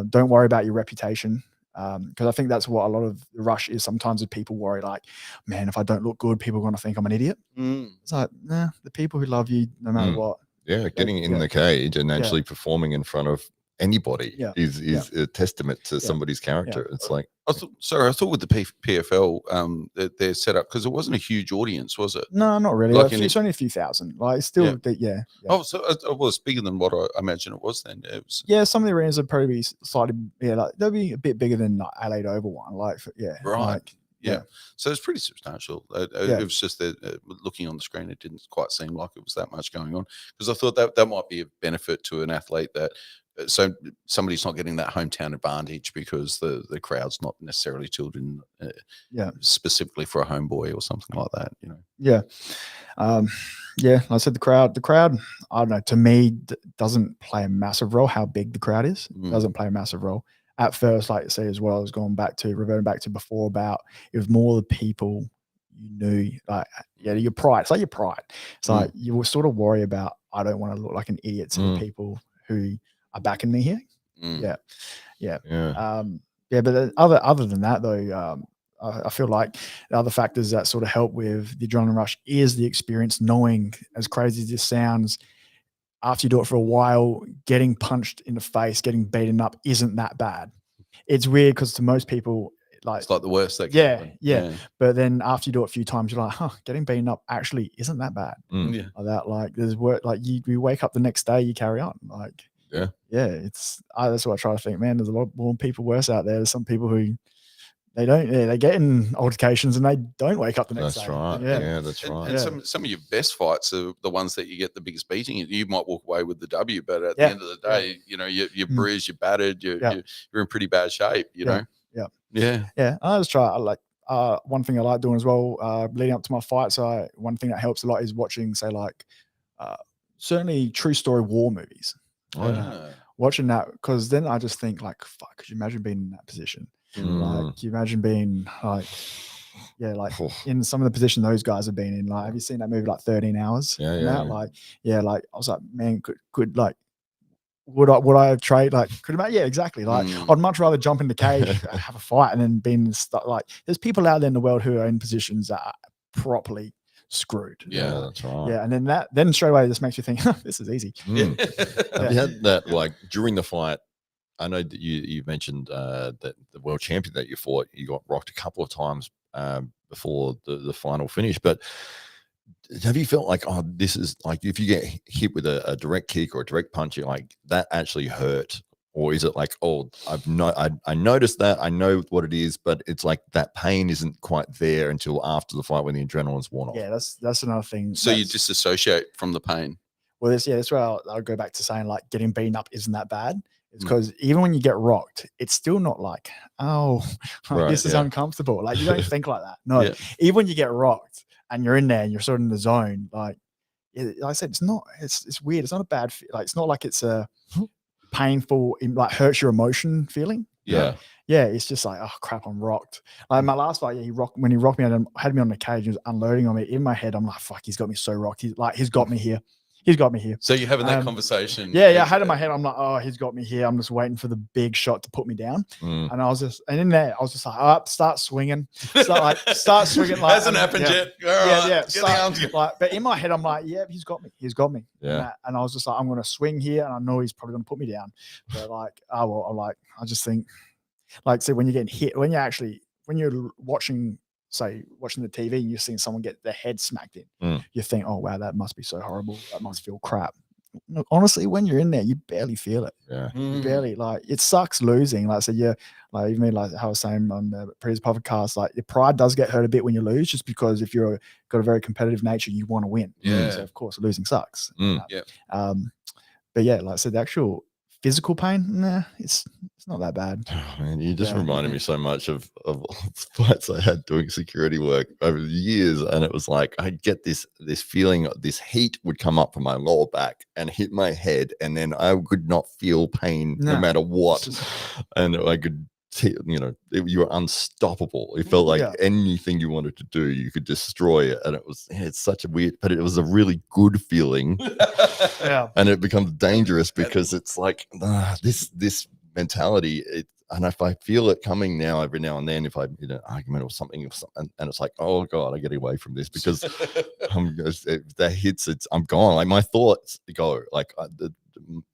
don't worry about your reputation, because I think that's what a lot of the rush is. Sometimes if people worry, like, man, if I don't look good, people are going to think I'm an idiot. It's like, nah, the people who love you no matter what. Yeah, getting in the cage and actually performing in front of anybody is a testament to somebody's character. It's like, I thought with the PFL, they're set up because it wasn't a huge audience, was it? No, not really. Like it's only a few thousand. Like it's still, Oh, so it was bigger than what I imagine it was then. It was, some of the arenas would probably be slightly, like they'll be a bit bigger than like Adelaide Oval one. Like, right. So it's pretty substantial. It was just that looking on the screen, it didn't quite seem like it was that much going on, because I thought that might be a benefit to an athlete, that so somebody's not getting that hometown advantage because the crowd's not necessarily tilted specifically for a homeboy or something like that, like I said, the crowd, I don't know, to me doesn't play a massive role. How big the crowd is doesn't play a massive role. At first, like I say as well, I was reverting back to before about it was more the people you knew, like your pride. It's like your pride. It's like you will sort of worry about, I don't want to look like an idiot to the people who are backing me here. But then other than that though, I feel like the other factors that sort of help with the adrenaline rush is the experience, knowing, as crazy as this sounds, after you do it for a while, getting punched in the face, getting beaten up isn't that bad. It's weird because to most people, like, it's like the worst that can happen. Yeah. But then after you do it a few times, you're like, getting beaten up actually isn't that bad. Yeah. Like that, like there's work, like you wake up the next day, you carry on. Like, it's that's what I try to think, man. There's a lot more people worse out there. There's some people who they don't, they get in altercations and they don't wake up the next day. That's right. Yeah, that's right. And some of your best fights are the ones that you get the biggest beating. You might walk away with the W, but at the end of the day, you're bruised, you're battered, you're in pretty bad shape, you know? Yeah. I just try, one thing I like doing as well, leading up to my fights, one thing that helps a lot is watching, say, like, certainly true story war movies. Watching that, because then I just think, like, fuck, could you imagine being in that position? Like, can you imagine being like in some of the position those guys have been in? Like, have you seen that movie, like 13 Hours? Like I was like, man, could like, would I have traded? Like, could imagine? Yeah, exactly. Like, I'd much rather jump in the cage, have a fight, and then being stuck. Like, there's people out there in the world who are in positions that are properly screwed. Yeah, that's right. Yeah, and then straight away, this makes you think, this is easy. Have you had that, like, during the fight? I know that you mentioned that the world champion that you fought, you got rocked a couple of times before the final finish. But have you felt like, oh, this is like, if you get hit with a direct kick or a direct punch, you're like, that actually hurt? Or is it like, oh, I noticed that, I know what it is, but it's like that pain isn't quite there until after the fight when the adrenaline's worn off? Yeah, that's another thing. So you disassociate from the pain. Well, that's where I'll go back to saying like getting beaten up isn't that bad. It's Mm. because even when you get rocked, it's still not like, oh, like, Right, this is yeah. uncomfortable. Like you don't think like that. No, Yeah. even when you get rocked and you're in there and you're sort of in the zone, like I said, it's weird. It's not a bad, like it's not like it's a painful, like hurts your emotion feeling. Yeah. Yeah, it's just like, oh crap, I'm rocked. Like my last fight, yeah, when he rocked me and had me on the cage, he was unloading on me. In my head, I'm like, fuck, he's got me so rocked. He's got me here. He's got me here. So you're having that conversation. Yeah, I had in my head, I'm like, oh, he's got me here. I'm just waiting for the big shot to put me down. Mm. And in there, I was just like, oh, start swinging. Start swinging. Like, hasn't happened yet. All right, but in my head, I'm like, yeah, he's got me. He's got me. Yeah. And I was just like, I'm going to swing here, and I know he's probably going to put me down. But like, oh well, I just think, like, see, when you're getting hit, when you're watching the TV and you're seeing someone get their head smacked in, you think, oh wow, that must be so horrible. That must feel crap. No, honestly, when you're in there, you barely feel it. Yeah. You barely, like, it sucks losing. Like, so yeah, like even like how I was saying on the previous podcast, like your pride does get hurt a bit when you lose, just because if you're got a very competitive nature, you want to win. Yeah. So of course losing sucks. Yeah. But yeah, like I said, the actual physical pain, nah, it's not that bad. Oh, man, you just reminded me so much of fights I had doing security work over the years, and it was like I'd get this feeling, this heat would come up from my lower back and hit my head, and then I could not feel pain no matter what, and I could. You were unstoppable. It felt like anything you wanted to do, you could destroy it, and it's such a weird, but it was a really good feeling. And it becomes dangerous because it's like this mentality. And if I feel it coming now, every now and then, if I in an argument or something, and it's like, oh god, I get away from this because if that hits, I'm gone. Like my thoughts go, like the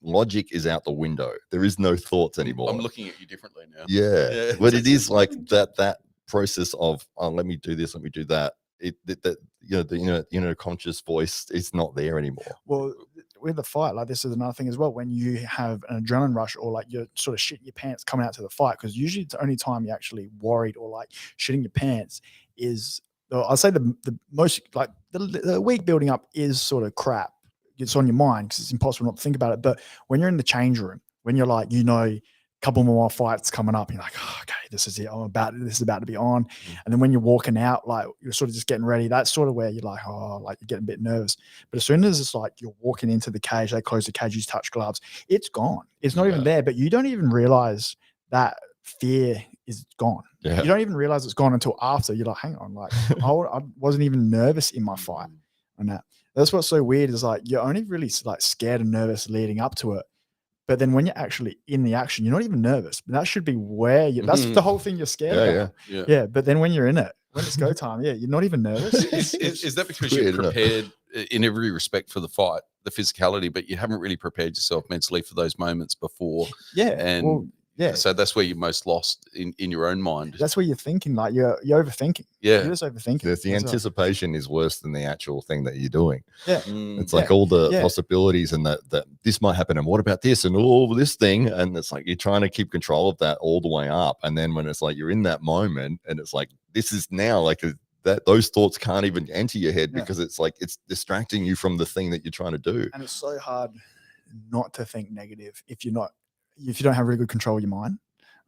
logic is out the window. There is no thoughts anymore. I'm looking at you differently now. Yeah. But it is like that process of, oh, let me do this, let me do that. The conscious voice is not there anymore. Well, with the fight, like, this is another thing as well. When you have an adrenaline rush, or like you're sort of shitting your pants coming out to the fight, because usually it's the only time you're actually worried or like shitting your pants is, I'll say the most, like the week building up is sort of crap. It's on your mind because it's impossible not to think about it. But when you're in the change room, when you're like, a couple more fights coming up, you're like, oh, okay, this is it. This is about to be on. And then when you're walking out, like you're sort of just getting ready, that's sort of where you're like, oh, like you're getting a bit nervous. But as soon as it's like you're walking into the cage, they close the cage, you touch gloves, it's gone. It's not even there, but you don't even realize that fear is gone. Yeah. You don't even realize it's gone until after. You're like, hang on, like I wasn't even nervous in my fight. And that's what's so weird, is like you're only really like scared and nervous leading up to it. But then when you're actually in the action, you're not even nervous. But that should be where that's the whole thing you're scared about. Yeah. But then when you're in it, when it's go time, you're not even nervous. Is that because you're prepared in every respect for the fight, the physicality, but you haven't really prepared yourself mentally for those moments before? So that's where you're most lost in your own mind. That's where you're thinking, like you're overthinking. Yeah. You're just overthinking. The anticipation is worse than the actual thing that you're doing. Yeah. It's like all the possibilities, and that this might happen, and what about this, and all this thing, and it's like you're trying to keep control of that all the way up. And then when it's like you're in that moment, and it's like this is now like that those thoughts can't even enter your head because it's like it's distracting you from the thing that you're trying to do. And it's so hard not to think negative if you don't have really good control of your mind.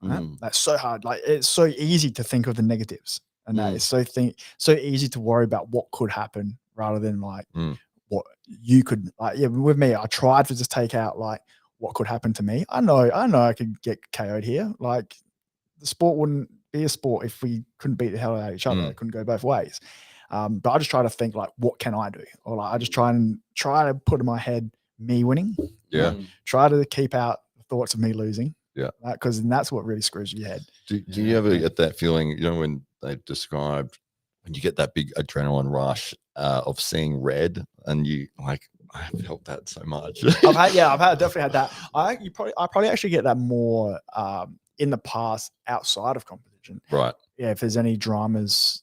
Right? That's so hard. Like it's so easy to think of the negatives, and that is so easy to worry about what could happen rather than like what you could. Like, with me, I tried to just take out like what could happen to me. I know I could get KO'd here. Like the sport wouldn't be a sport if we couldn't beat the hell out of each other. It couldn't go both ways. But I just try to think like, what can I do? Or like I just try to put in my head me winning. Yeah. Try to keep out thoughts of me losing, because that's what really screws your head. Do you ever get that feeling, when they described when you get that big adrenaline rush of seeing red, and you like, I felt that so much. I've definitely had that. I probably actually get that more in the past outside of competition. Right. Yeah, if there's any dramas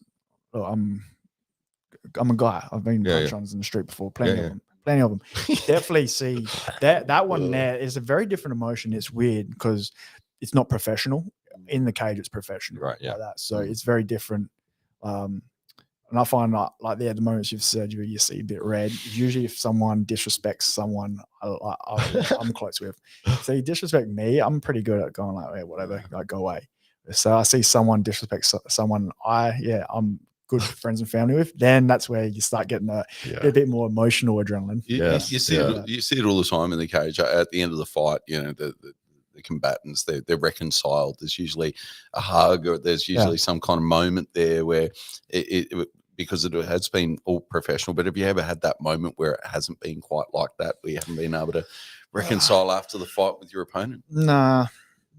I'm a guy. I've been Yeah, punch yeah. ons in the street before. Plenty Yeah, of them. Plenty of them. Definitely see that one there is a very different emotion. It's weird because it's not professional. In the cage, it's professional. Right, yeah. Like that. So it's very different. And I find like the moments you've said you see a bit red. Usually, if someone disrespects someone, I'm close with. So you disrespect me, I'm pretty good at going like, hey, whatever, like go away. So I see someone disrespect someone I'm good friends and family with. Then that's where you start getting a bit more emotional adrenaline. You see it all the time in the cage. At the end of the fight, you know, the combatants, they're reconciled. There's usually a hug, or there's usually some kind of moment there where it because it has been all professional. But have you ever had that moment where it hasn't been quite like that, where you haven't been able to reconcile after the fight with your opponent? Nah,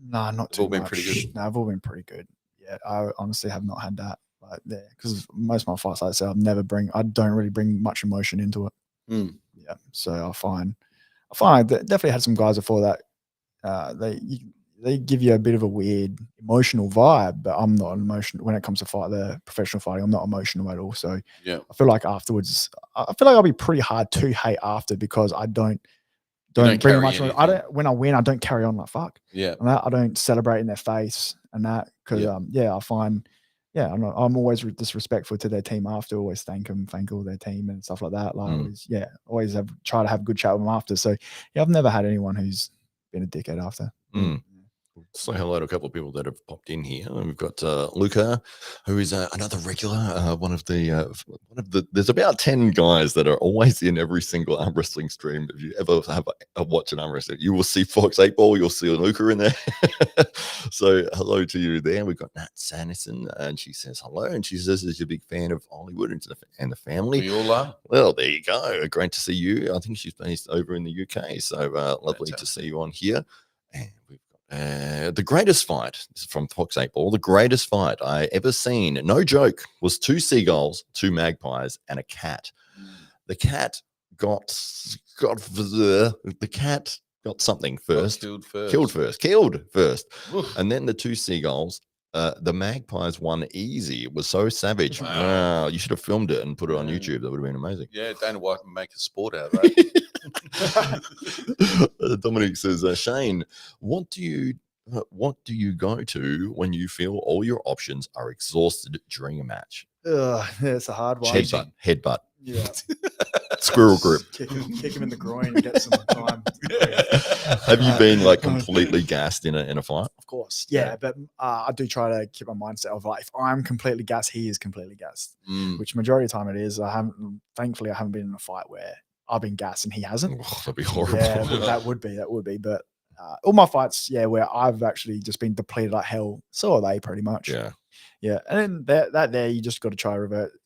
not too all been much. pretty good. No, I've all been pretty good. Yeah, I honestly have not had that like there because most of my fights, like I said, I don't really bring much emotion into it. Yeah, so I find I definitely had some guys before that. They give you a bit of a weird emotional vibe, but I'm not emotional when it comes to the professional fighting. I'm not emotional at all. So yeah, I feel like afterwards, I feel like I'll be pretty hard to hate after because I don't bring much. When I win, I don't carry on like fuck. Yeah, and I don't celebrate in their face and that because I find I'm always disrespectful to their team after. Always thank all their team and stuff like that. Like always try to have a good chat with them after. So I've never had anyone who's been a dickhead after. Say hello to a couple of people that have popped in here. And we've got Luca, who is another regular. One of the. There's about 10 guys that are always in every single arm wrestling stream. If you ever have watch an arm wrestling, you will see Fox 8 Ball. You'll see Luca in there. So hello to you there. We've got Nat Sanderson, and she says hello, and she says she's a big fan of Hollywood and the family. We all are. Well, there you go. Great to see you. I think she's based over in the UK. So lovely to see you on here. And we've the greatest fight, this is from Fox 8 Ball, the greatest fight I ever seen, no joke, was 2 seagulls, 2 magpies, and a cat. The cat got something first. Killed first. Oof. And then the 2 seagulls, the magpies won easy. It was so savage. Wow. You should have filmed it and put it on YouTube. That would have been amazing. Yeah, Dana White can make a sport out of that. Dominic says, Shane, what do you go to when you feel all your options are exhausted during a match? It's a hard one. Headbutt. Yeah. Squirrel grip. Kick him in the groin and get some time. Have you been like completely gassed in a fight? Of course. Yeah. But I do try to keep my mindset of like, if I'm completely gassed, he is completely gassed, which majority of the time it is. Thankfully, I haven't been in a fight where I've been gassed and he hasn't. Oh, that'd be horrible. Yeah, that would be. But all my fights, where I've actually just been depleted like hell, so are they pretty much. Yeah. And then that you just got to try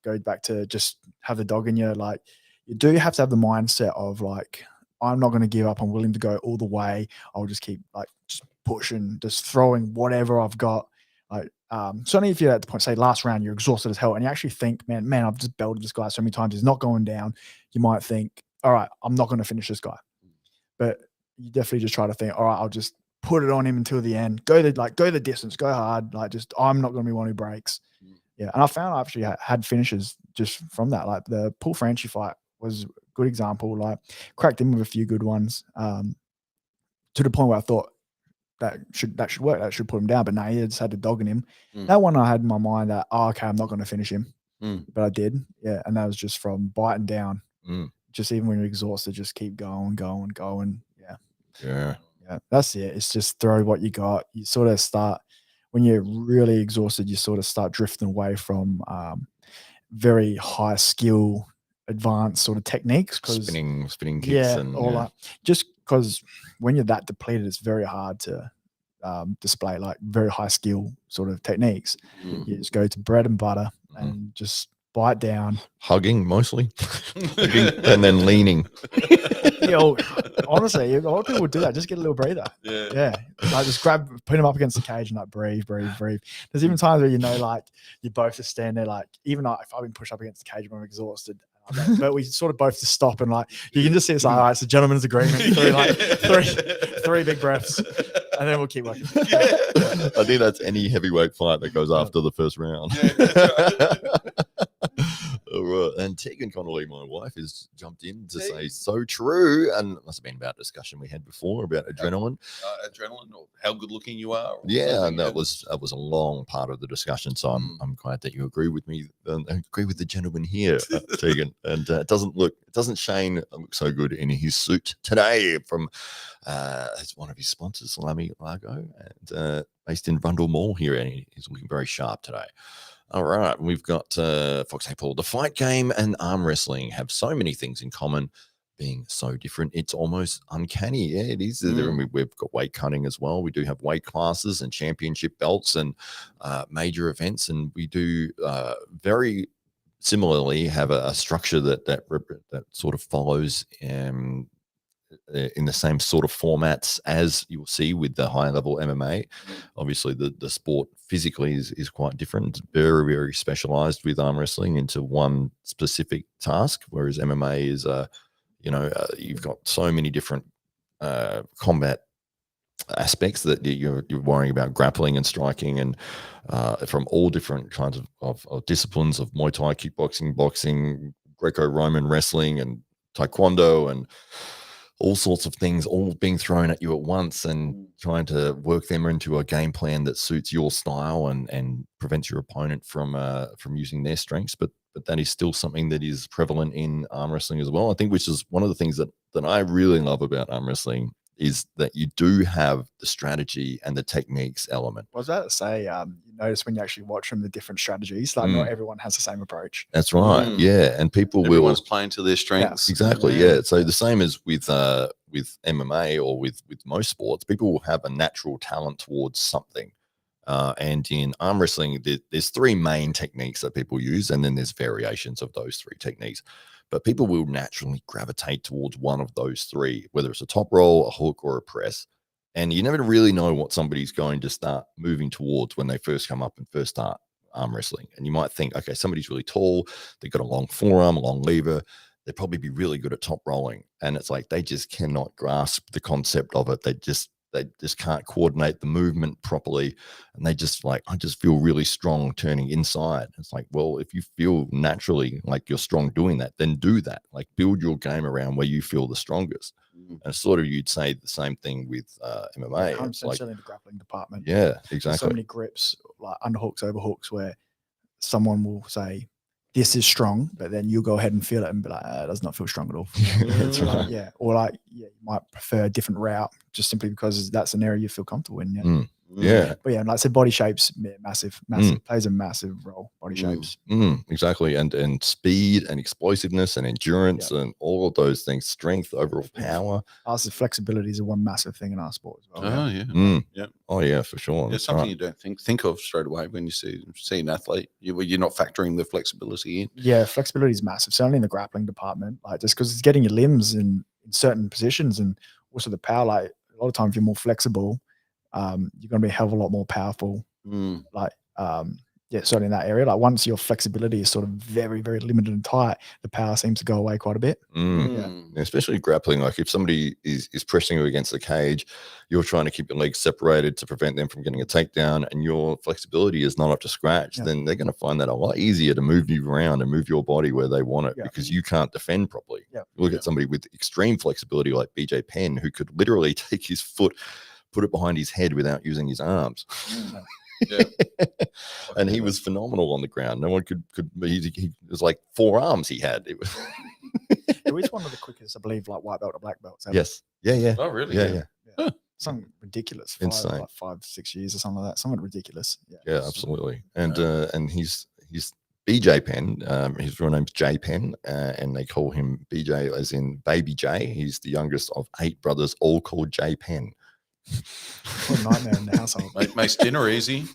go back to just have the dog in you. Like you do have to have the mindset of like, I'm not going to give up. I'm willing to go all the way. I'll just keep like just pushing, just throwing whatever I've got. Like, certainly if you're at the point, say last round, you're exhausted as hell and you actually think, man, I've just belted this guy so many times. He's not going down. You might think, all right, I'm not going to finish this guy. But you definitely just try to think, all right, I'll just put it on him until the end. Go the distance, go hard. Like I'm not going to be one who breaks. Yeah. And I found I actually had finishes just from that. Like the Paul Franchi fight was a good example. Like cracked him with a few good ones to the point where I thought that should work. That should put him down. But no, he just had the dog in him. That one I had in my mind that, okay, I'm not going to finish him. But I did. Yeah. And that was just from biting down. Just even when you're exhausted, just keep going. Yeah. That's it. It's just throw what you got. You sort of start when you're really exhausted. You sort of start drifting away from very high skill, advanced sort of techniques. Because spinning kicks like just because when you're that depleted, it's very hard to display like very high skill sort of techniques. You just go to bread and butter and just bite down, hugging mostly, and then leaning. Honestly, a lot of people do that. Just get a little breather. Yeah. Like just put him up against the cage and like breathe. There's even times where like you both just stand there. Like even if I've been pushed up against the cage when I'm exhausted, but we sort of both just stop and like you can just see it's like, all right, it's a gentleman's agreement. Three big breaths, and then we'll keep working. I think that's any heavyweight fight that goes after the first round. Yeah, that's right. All right. And Tegan Connolly, my wife, has jumped in to say so true, and it must have been about a discussion we had before about adrenaline. Adrenaline, or how good looking you are. Yeah, and that was a long part of the discussion. So I'm glad that you agree with me. Agree with the gentleman here, Tegan. And it doesn't Shane look so good in his suit today from it's one of his sponsors, Salami Largo, and based in Rundle Mall here, and he's looking very sharp today. All right, we've got Fox Hey Paul. The fight game and arm wrestling have so many things in common, being so different. It's almost uncanny. Yeah, it is. We've got weight cutting as well. We do have weight classes and championship belts and major events, and we do very similarly have a structure that sort of follows in the same sort of formats as you'll see with the high level MMA. Obviously, the sport physically is quite different. It's very, very specialized with arm wrestling into one specific task, whereas MMA is, you've got so many different combat aspects that you're worrying about grappling and striking, and from all different kinds of disciplines of Muay Thai, kickboxing, boxing, Greco-Roman wrestling, and Taekwondo, and all sorts of things all being thrown at you at once, and trying to work them into a game plan that suits your style and prevents your opponent from using their strengths. But that is still something that is prevalent in arm wrestling as well. I think, which is one of the things that I really love about arm wrestling, is that you do have the strategy and the techniques element. I was about to say, you notice when you actually watch them, the different strategies, like not everyone has the same approach. That's right. Yeah. And everyone's playing to their strengths. Yeah, exactly. Yeah. So the same as with MMA or with most sports, people will have a natural talent towards something. And in arm wrestling, there's three main techniques that people use, and then there's variations of those three techniques. But people will naturally gravitate towards one of those three, whether it's a top roll, a hook, or a press. And you never really know what somebody's going to start moving towards when they first come up and first start arm wrestling. And you might think, okay, somebody's really tall, they've got a long forearm, a long lever, they'd probably be really good at top rolling. And it's like they just cannot grasp the concept of it. They just can't coordinate the movement properly, and they just like, I just feel really strong turning inside. It's like, well, if you feel naturally like you're strong doing that, then do that. Like, build your game around where you feel the strongest. And sort of, you'd say the same thing with MMA. Yeah, it's like, in the grappling department. Yeah, exactly. There's so many grips, like underhooks, overhooks, where someone will say, this is strong, but then you'll go ahead and feel it and be like, it does not feel strong at all. That's right. Yeah. Or like, you might prefer a different route just simply because that's an area you feel comfortable in. Yeah. Yeah. But yeah, like I said, body shapes, massive, plays a massive role. Body shapes. Exactly. And speed and explosiveness and endurance and all of those things, strength, overall power. Also, flexibility is one massive thing in our sport as well. Oh, yeah. Oh, yeah, for sure. It's something you don't think of straight away when you see an athlete. You're not factoring the flexibility in. Yeah, flexibility is massive, certainly in the grappling department. Like, just because it's getting your limbs in certain positions, and also the power. Like, a lot of times, if you're more flexible, you're going to be a hell of a lot more powerful. Like, certainly in that area. Like, once your flexibility is sort of very, very limited and tight, the power seems to go away quite a bit. Especially grappling. Like, if somebody is pressing you against the cage, you're trying to keep your legs separated to prevent them from getting a takedown, and your flexibility is not up to scratch, then they're going to find that a lot easier to move you around and move your body where they want it, because you can't defend properly. You look at somebody with extreme flexibility like BJ Penn, who could literally take his foot, put it behind his head without using his arms. And he was phenomenal on the ground. No one could he was like 4 arms he had. It was It was one of the quickest, I believe, like white belt to black belts ever. Yes. Yeah. Oh, really? Yeah. Something ridiculous. Insane. Like 5-6 years or something like that. Something ridiculous. Yeah, absolutely. And he's BJ Penn. His real name's J Penn, and they call him BJ as in Baby J. He's the youngest of 8 brothers, all called J Penn. What a nightmare in the household. Makes dinner easy.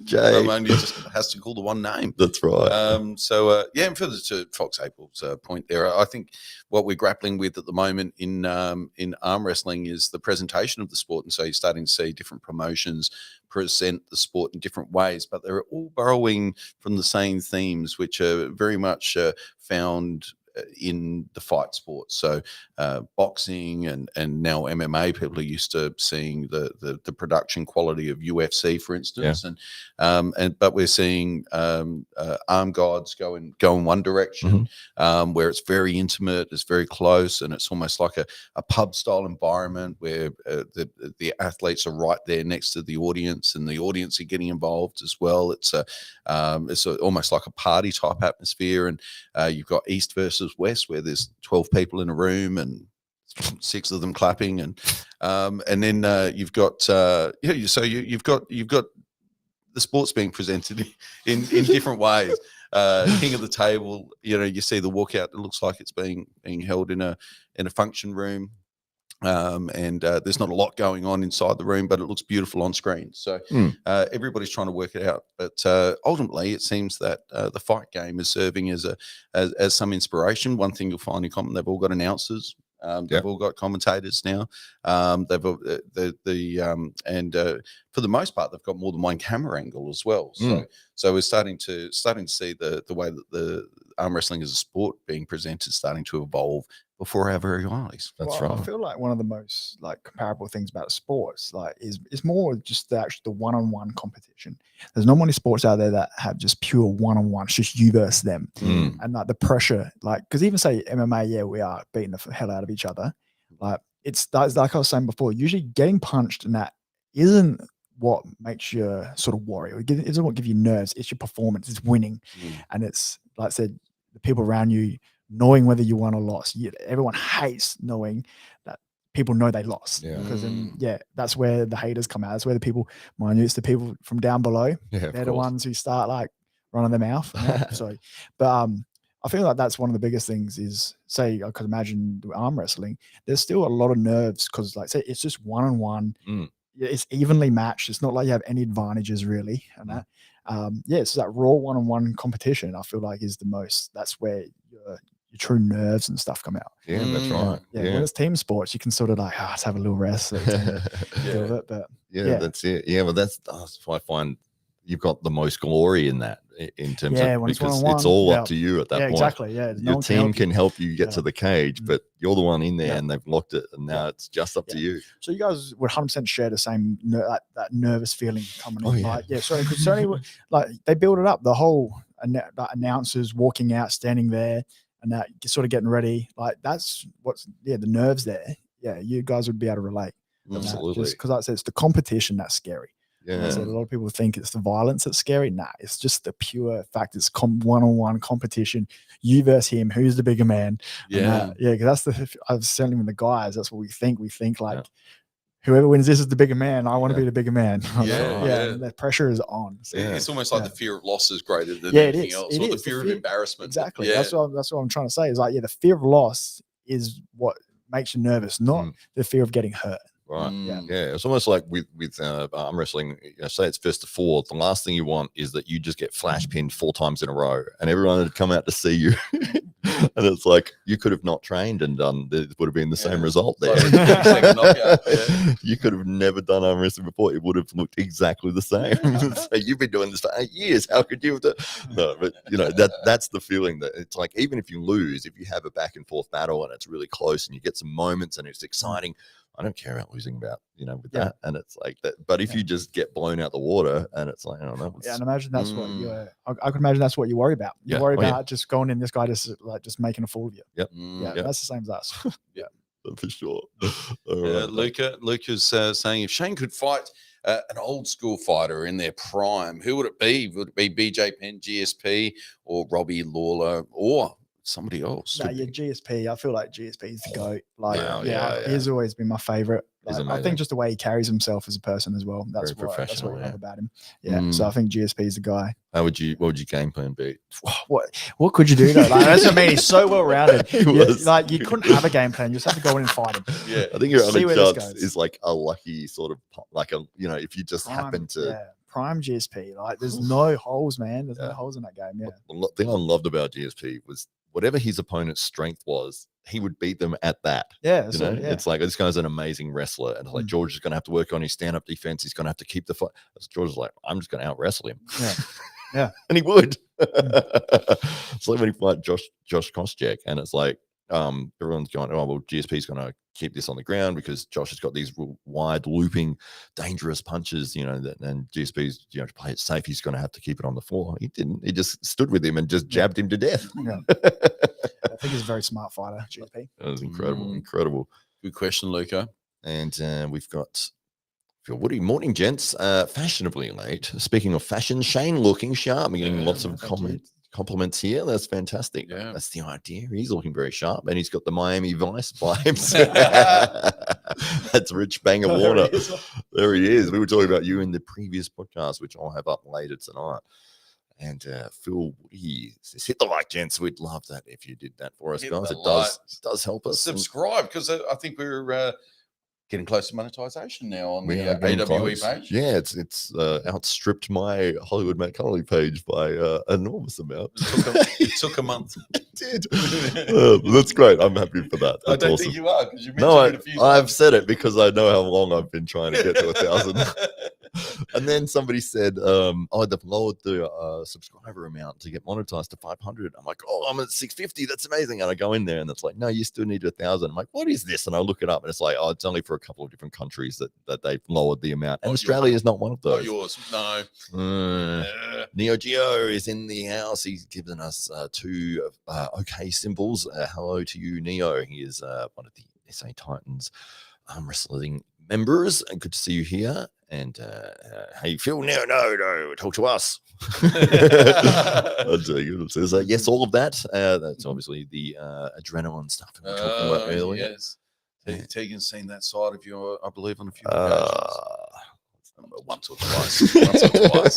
Jay. He just has to call the one name. That's right. And further to Fox April's point there, I think what we're grappling with at the moment in arm wrestling is the presentation of the sport. And so you're starting to see different promotions present the sport in different ways, but they're all borrowing from the same themes, which are very much found in the fight sports. So boxing and now MMA, people are used to seeing the production quality of UFC, for instance, but we're seeing arm guards go in one direction, where it's very intimate, it's very close, and it's almost like a pub style environment where the athletes are right there next to the audience, and the audience are getting involved as well. It's almost like a party type atmosphere, and you've got East versus West, where there's 12 people in a room and 6 of them clapping, and then you've got so you've got the sports being presented in different ways. King of the table, you see the walkout. It looks like it's being held in a function room. And there's not a lot going on inside the room, but it looks beautiful on screen. So everybody's trying to work it out. But ultimately, it seems that the fight game is serving as some inspiration. One thing you'll find in common: they've all got announcers. They've all got commentators now. And for the most part, they've got more than one camera angle as well. So we're starting to see the way that the arm wrestling as a sport being presented starting to evolve before our very eyes. That's right. I feel like one of the most comparable things about sports is more just the one-on-one competition. There's not many sports out there that have just pure one-on-one. It's just you versus them, and the pressure. Because even say MMA, we are beating the hell out of each other. It's like I was saying before. Usually, getting punched and that isn't what makes you a sort of warrior. It isn't what gives you nerves. It's your performance. It's winning, and it's like I said, the people around you knowing whether you won or lost. Everyone hates knowing that people know they lost, because that's where the haters come out. That's where the people, mind you, it's the people from down below. They're the ones who start running their mouth. Sorry, but I feel like that's one of the biggest things. Is say, I could imagine arm wrestling. There's still a lot of nerves because, say, it's just one-on-one. It's evenly matched. It's not like you have any advantages really, and that. It's that raw one-on-one competition. I feel like is the most. That's where your true nerves and stuff come out. Yeah, that's right. When it's team sports, you can sort of let's have a little rest. But that's it. Yeah, well, that's why I find you've got the most glory in that, in terms of, because it's all up to you at that point. Exactly. Yeah, your team can help you get to the cage, but you're the one in there, and they've locked it, and now it's just up to you. So you guys would 100% share the same that nervous feeling coming in. Because certainly they build it up. The whole announcers walking out, standing there, and that sort of getting ready. That's what's the nerves there. Yeah, you guys would be able to relate. Absolutely. Just because, like I said, it's the competition that's scary. Yeah. So a lot of people think it's the violence that's scary. Nah, it's just the pure fact it's one-on-one competition. You versus him. Who's the bigger man? Yeah. Because that's certainly with the guys. That's what we think. We think whoever wins this is the bigger man. I want to be the bigger man. And the pressure is on. So, it's almost like the fear of loss is greater than anything else, or the fear of embarrassment. Exactly. That's what I'm trying to say. Is the fear of loss is what makes you nervous, not the fear of getting hurt. Right. Yeah. It's almost like with arm wrestling, say it's first to 4. The last thing you want is that you just get flash pinned 4 times in a row, and everyone had come out to see you. And it's like you could have not trained and done. It would have been the same result there. You could have never done arm wrestling before. It would have looked exactly the same. So you've been doing this for 8 years. How could you have done? No, but that's the feeling that it's like, even if you lose, if you have a back and forth battle and it's really close and you get some moments and it's exciting, I don't care about losing with that. And it's like that. But if you just get blown out the water, and it's like, I don't know. And imagine that's what I could imagine that's what you worry about. You worry about just going in, this guy just making a fool of you. That's the same as us. For sure. Luca's saying, if Shane could fight an old school fighter in their prime, who would it be? Would it be BJ Penn, GSP, or Robbie Lawler, or somebody else? GSP. I feel like GSP is the GOAT. He's always been my favorite. I think just the way he carries himself as a person as well. That's what I love about him. So I think GSP is the guy. What would your game plan be? What could you do though? That's what I mean. He's so well rounded. You couldn't have a game plan. You just have to go in and fight him. I think your only chance is like a lucky sort of if you just happen to. Prime GSP. There's no holes, man. There's no holes in that game. The thing I loved about GSP was whatever his opponent's strength was, he would beat them at that. It's like, this guy's an amazing wrestler, and like George is going to have to work on his stand-up defense. He's going to have to keep the fight. George is like, I'm just going to out wrestle him. Yeah. And he would. It's like when he fight Josh Koscheck, and it's like everyone's going, oh well, GSP's going to keep this on the ground because Josh has got these real wide looping dangerous punches, you know, and GSP's, you know, to play it safe, he's going to have to keep it on the floor. He didn't. He just stood with him and just jabbed him to death. Yeah. I think he's a very smart fighter, GSP. That was incredible. Good question, Luca. And we've got Phil Woody. Morning, gents. Fashionably late. Speaking of fashion, Shane looking sharp. I'm getting lots of compliments here. That's fantastic. Yeah. That's the idea. He's looking very sharp, and he's got the Miami Vice vibes. That's Rich Banger Warner. There he is. We were talking about you in the previous podcast, which I'll have up later tonight. And Phil Woody says, hit the like, gents. We'd love that if you did that for us, guys. It does help us. Subscribe, because I think we're getting close to monetization now on the AWE page. Yeah, it's outstripped my Hollywood Matt Connolly page by an enormous amount. It took a month. It did. That's great. I'm happy for that. That's I don't awesome. think you are, because you mentioned it a few times. I've said it because I know how long I've been trying to get to 1,000. And then somebody said, they've lowered the subscriber amount to get monetized to 500. I'm like, oh, I'm at 650. That's amazing. And I go in there and it's like, no, you still need 1,000. I'm like, what is this? And I look it up and it's like, oh, it's only for a couple of different countries that they've lowered the amount. And Australia is not one of those. Not yours. No. Neo Geo is in the house. He's given us two okay symbols. Hello to you, Neo. He is one of the SA Titans wrestling members. And good to see you here. And how you feel now? No, talk to us. It says, yes, all of that. That's obviously the adrenaline stuff that we were talking about earlier. Yes. Tegan's seen that side of you, I believe, on a few occasions. Once or twice.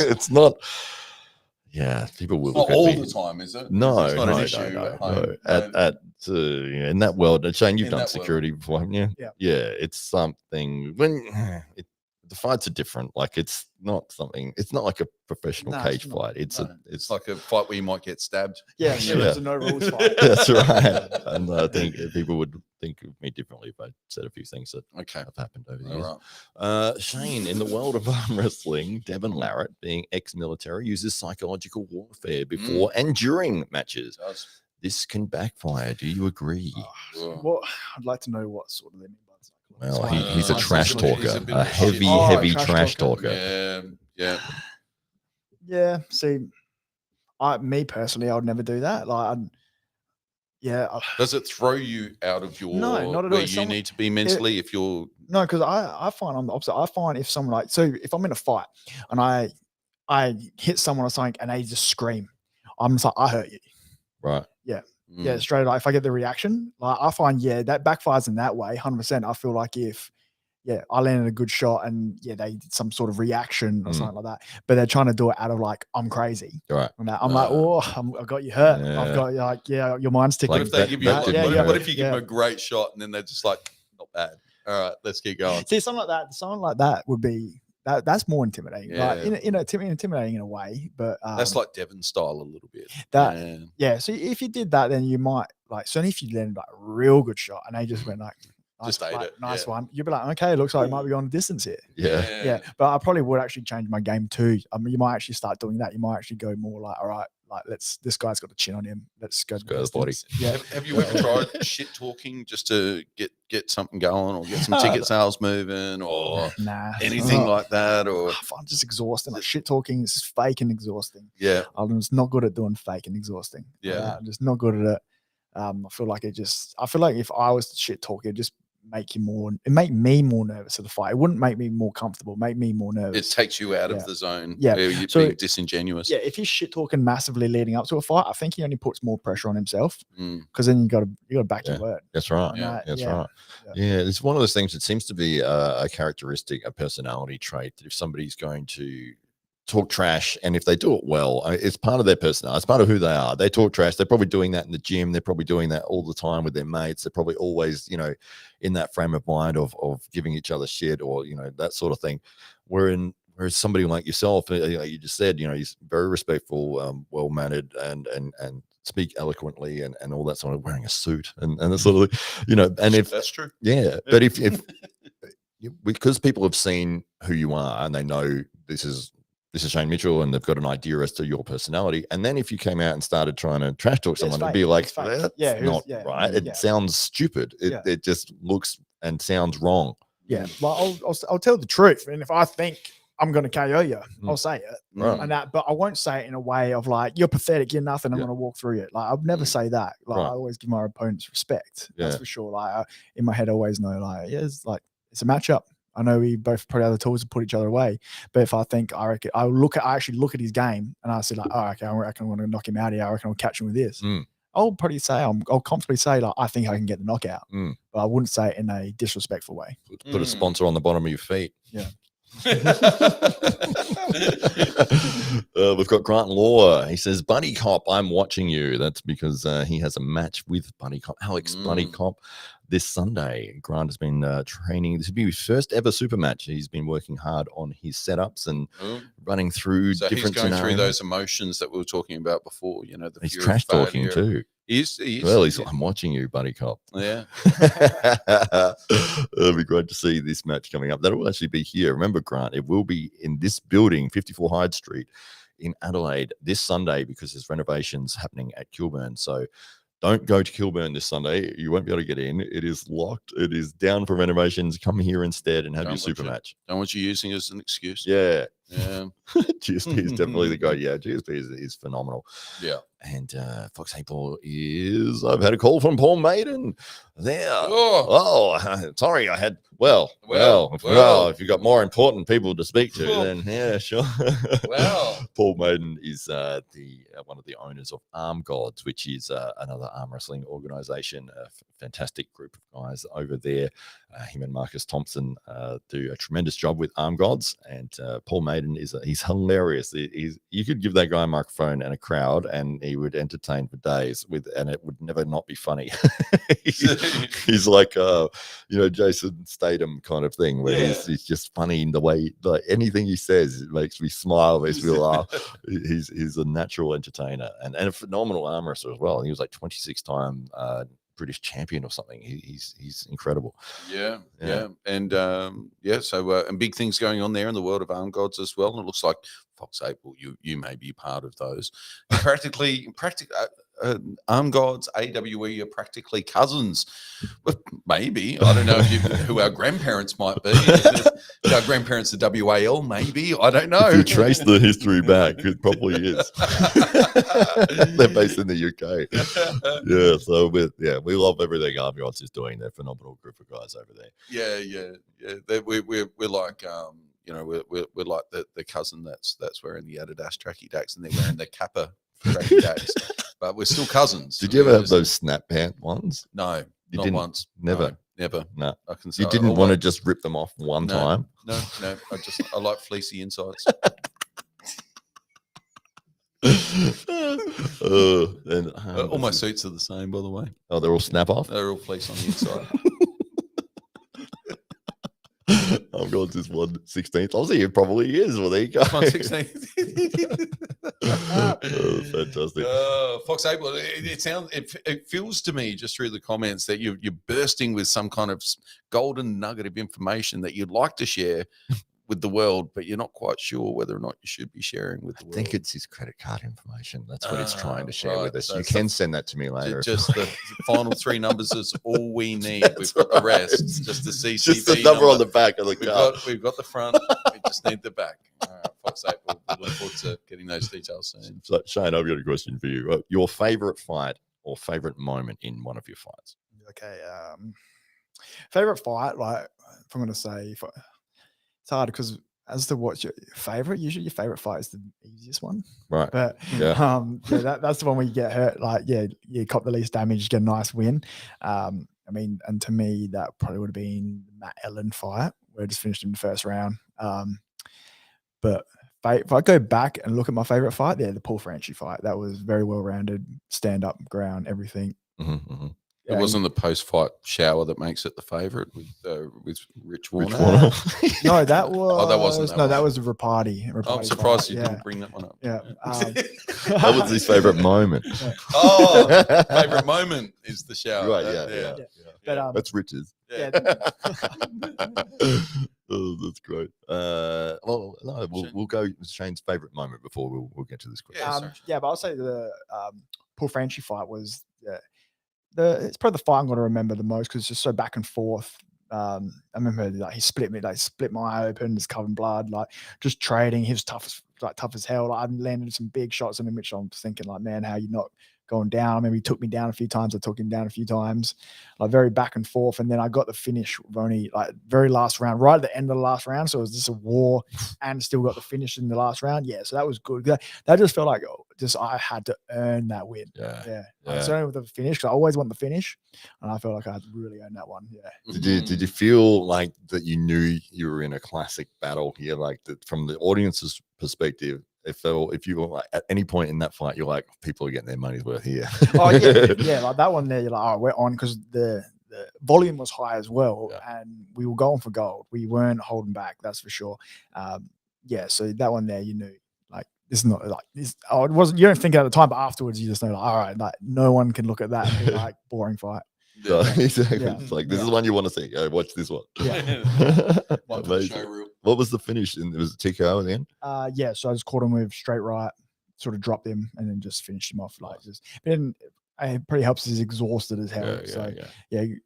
It's not. Yeah, people will. Not all the time, is it? No, it's not no, an issue no, at home. In that world, Shane, you've In done that security before, haven't you? Yeah. It's something when the fights are different. Like it's not like a professional cage fight. It's like a fight where you might get stabbed. Yeah, it's a no rules fight. That's right. And I think people would think of me differently if I said a few things that have happened over the years. Right. Shane, in the world of arm wrestling, Devin Larratt, being ex-military, uses psychological warfare before and during matches. This can backfire. Do you agree? Well, I'd like to know what sort of they mean by psychological. Well, he's a trash talker, a heavy trash talker. Yeah. See, me personally, I would never do that. Like, does it throw you out of your not at all. Where you need to be mentally if you're no? Because I find I'm the opposite. I find if someone if I'm in a fight and I hit someone or something and they just scream, I'm just like, I hurt you. Right. Yeah. Yeah, straight away. If I get the reaction, like I find, that backfires in that way, 100%. I feel like if, I landed a good shot and they did some sort of reaction or something like that, but they're trying to do it out of like, I'm crazy. Right. I'm like, I've got you hurt. Yeah. I've got you like, your mind's ticking. What if they give you, what if you give them a great shot and then they're just like, not bad. All right, let's keep going. See, something like that would be, that's more intimidating. Like intimidating in a way, but that's like Devon style a little bit. So if you did that, then you might so if you landed like a real good shot and they just went like, nice one, you'd be like, okay, it looks like it might be on a distance here. Yeah. But I probably would actually change my game too. I mean, you might actually start doing that. You might actually go more like, all right, like this guy's got a chin on him. Let's go to the body. Yeah. Have you ever tried shit talking just to get something going or get some ticket sales moving or anything like that? Or I'm just exhausting. Like shit talking is fake and exhausting. Yeah. I'm just not good at doing fake and exhausting. Yeah. I'm just not good at it. I feel like if I was shit talking, it'd just make me more nervous of the fight. It wouldn't make me more comfortable, make me more nervous. It takes you out of the zone. Yeah. Where you're being disingenuous. Yeah, if he's shit talking massively leading up to a fight, I think he only puts more pressure on himself. Because then you gotta back your word. That's right. That's right. Yeah, it's one of those things that seems to be a characteristic, a personality trait, that if somebody's going to talk trash, and if they do it well, it's part of their personality, it's part of who they are. They talk trash, they're probably doing that in the gym, they're probably doing that all the time with their mates, they're probably always in that frame of mind of giving each other shit or that sort of thing. Whereas somebody like yourself, like you just said, he's very respectful, well-mannered and speak eloquently and all that sort of, wearing a suit and that sort of and if that's true, but if because people have seen who you are and they know this is this is Shane Mitchell, and they've got an idea as to your personality. And then if you came out and started trying to trash talk someone, it'd be like, that's not right. It sounds stupid. It just looks and sounds wrong. Yeah, well, I'll tell the truth, and if I think I'm going to KO you, I'll say it. Right. And that, but I won't say it in a way of like, you're pathetic, you're nothing, I'm going to walk through it. Like, I'll never say that. Like, I always give my opponents respect. That's for sure. Like, in my head, I always know, like, it's a matchup. I know we both probably have the tools to put each other away. But if I think, I actually look at his game and I say, like, oh, okay, I reckon I want to knock him out here. I reckon I'll catch him with this. I'll probably say, I'll comfortably say, like, I think I can get the knockout. But I wouldn't say it in a disrespectful way. Put a sponsor on the bottom of your feet. Yeah. We've got Grant Law. He says, Buddy Cop, I'm watching you. That's because he has a match with Buddy Cop, Alex Buddy Cop, this Sunday. Grant has been training. This will be his first ever super match. He's been working hard on his setups and running through different he's going scenarios. through those emotions that we were talking about before. You know, he's trash talking too. He is. Well, I'm watching you, Buddy Cop. Yeah. It'll be great to see this match coming up. That will actually be here. Remember, Grant, it will be in this building, 54 Hyde Street in Adelaide this Sunday, because there's renovations happening at Kilburn. So don't go to Kilburn this Sunday. You won't be able to get in. It is locked. It is down for renovations. Come here instead and have your super match. Don't want you using it as an excuse. Yeah. Yeah. GSP is definitely the guy. Yeah, GSP is phenomenal. Yeah. And Fox April is, I've had a call from Paul Maiden there. Sorry, I had, well, if you've got more important people to speak to, then yeah, sure. Paul Maiden is one of the owners of Arm Gods, which is another arm wrestling organization, a fantastic group of guys over there. Him and Marcus Thompson do a tremendous job with Arm Gods, and Paul Maiden he's hilarious. You could give that guy a microphone and a crowd, and he would entertain for days and it would never not be funny. he's like Jason Statham kind of thing, where he's just funny in the way, like anything he says, it makes me smile, makes me laugh. He's a natural entertainer and a phenomenal arm wrestler as well. He was like 26-time British champion or something. He's incredible. Yeah. And and big things going on there in the world of Arm Gods as well. And it looks like Fox April, you may be part of those. Practically, Arm Gods, AWE are practically cousins. Well, maybe. I don't know who our grandparents might be. Our grandparents are WAL, maybe. I don't know. If you trace the history back, it probably is. They're based in the UK. Yeah, so we love everything Arm Gods is doing. They're a phenomenal group of guys over there. Yeah. We're like we're like the cousin that's wearing the Adidas tracky dacks, and they're wearing the Kappa tracky dacks. But we're still cousins. Did you ever have those snap pant ones? No, not once. Never. No, never. No. I can say you didn't want to just rip them off one time? No. I like fleecy insides. All my suits are the same, by the way. Oh, they're all snap off? They're all fleece on the inside. I've got this 1/16th Aussie. It probably is. Well, there you go. 1/16th. Fantastic. Fox April. It feels to me just through the comments that you're bursting with some kind of golden nugget of information that you'd like to share with the world, but you're not quite sure whether or not you should be sharing with the world. I think it's his credit card information. That's what he's trying to share with us. So you can send that to me later. Just the final three numbers is all we need. We've got the rest. Just the CCV just the number on the back of the card. We've got the front. We just need the back. All right, Fox April. We look forward to getting those details soon. So, Shane, I've got a question for you. Your favorite fight or favorite moment in one of your fights? Okay. Favorite fight, like if I'm going to say, it's hard because as to what's your favorite, usually your favorite fight is the easiest one, right? But that's the one where you get hurt. Like, you cop the least damage, get a nice win. And to me, that probably would have been the Matt Ellen fight where I just finished in the first round. But if I go back and look at my favorite fight, the Paul Franchi fight. That was very well rounded, stand up, ground, everything. It wasn't the post-fight shower that makes it the favourite with Rich Warner. No, that was. Oh, that wasn't. That was a Rapati. I'm surprised you didn't bring that one up. Yeah, that was his favourite moment. Favourite moment is the shower. Right? Yeah. But, that's Rich's. Yeah. Oh, that's great. Well, no, Shane. we'll go with Shane's favorite moment before we'll get to this question. Yeah, sorry. But I'll say the Paul Franchi fight was it's probably the fight I'm going to remember the most because it's just so back and forth. I remember like he split me, like split my eye open, just covered in blood, like just trading. He was tough as hell. Like, I landed some big shots on him, which I'm thinking like, man, how you not going down? I remember he took me down a few times. I took him down a few times, like very back and forth. And then I got the finish with only like very last round, right at the end of the last round. So it was just a war and still got the finish in the last round. Yeah, so that was good. That just felt like I had to earn that win. Yeah. Certainly with the finish, because I always want the finish, and I felt like I had to really earn that one. Yeah. Did you feel like that you knew you were in a classic battle here, like that from the audience's perspective? If you were like, at any point in that fight, you're like, people are getting their money's worth here. Oh yeah, like that one there. You're like, oh, we're on because the volume was high as well, and we were going for gold. We weren't holding back, that's for sure. So that one there, you knew like this is not like this. Oh, it wasn't. You don't think at the time, but afterwards, you just know like, all right, like no one can look at that and be like boring fight. Exactly. Yeah. It's like this is one you want to see. Watch this one. Yeah. One for the show reel. What was the finish? It was TKO at the end? So I just caught him with straight right, sort of dropped him, and then just finished him off. Like just, but then it pretty helps. He's exhausted as hell.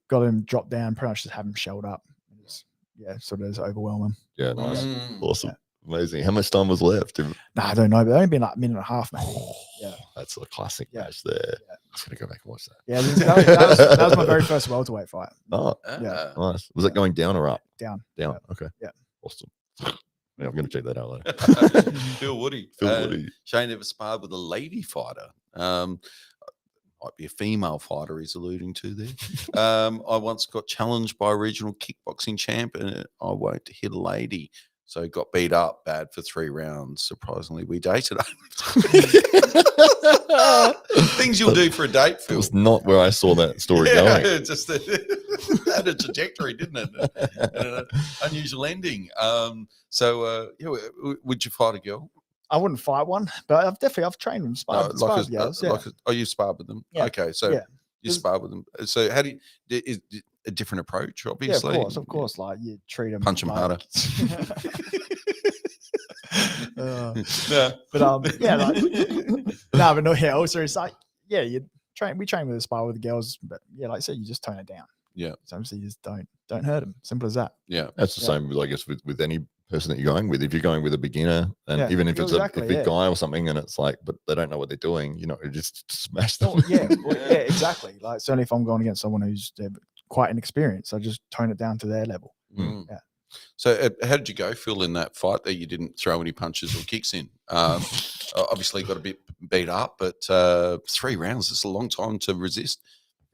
Got him dropped down. Pretty much just have him shelled up. Sort of just overwhelm him. Yeah, nice, awesome, amazing. How much time was left? I don't know, but it's only been like a minute and a half, man. That's a classic match there. I'm just gonna go back and watch that. Yeah, that was my very first welterweight fight. Oh, nice. Was it going down or up? Down. Okay. Yeah. Awesome. Yeah, I'm gonna check that out later. Phil Woody. Shane ever sparred with a lady fighter. Might be a female fighter he's alluding to there. I once got challenged by a regional kickboxing champ, and I won't hit a lady. So got beat up bad for 3 rounds. Surprisingly, we dated. Things you'll do for a date, Phil. It was not where I saw that story going. Just had a trajectory, didn't it? An unusual ending. Would you fight a girl? I wouldn't fight one, but I've trained them. Sparred with girls. You sparred with them? Yeah. Okay, so you sparred with them. So how do you? Is a different approach, obviously. Yeah, of course. Like you treat them, punch them harder. you train. We train with a spar with the girls, but like I said, you just tone it down. Yeah, so obviously you just don't hurt them. Simple as that. Yeah, that's the same. I guess with any person that you're going with. If you're going with a beginner, and even if it's a big guy or something, and it's like, but they don't know what they're doing, you just smash them. Exactly. Like certainly if I'm going against someone who's quite inexperienced, I just tone it down to their level. Yeah. So how did you go, Phil, in that fight that you didn't throw any punches or kicks in? Obviously got a bit beat up, but 3 rounds is a long time to resist.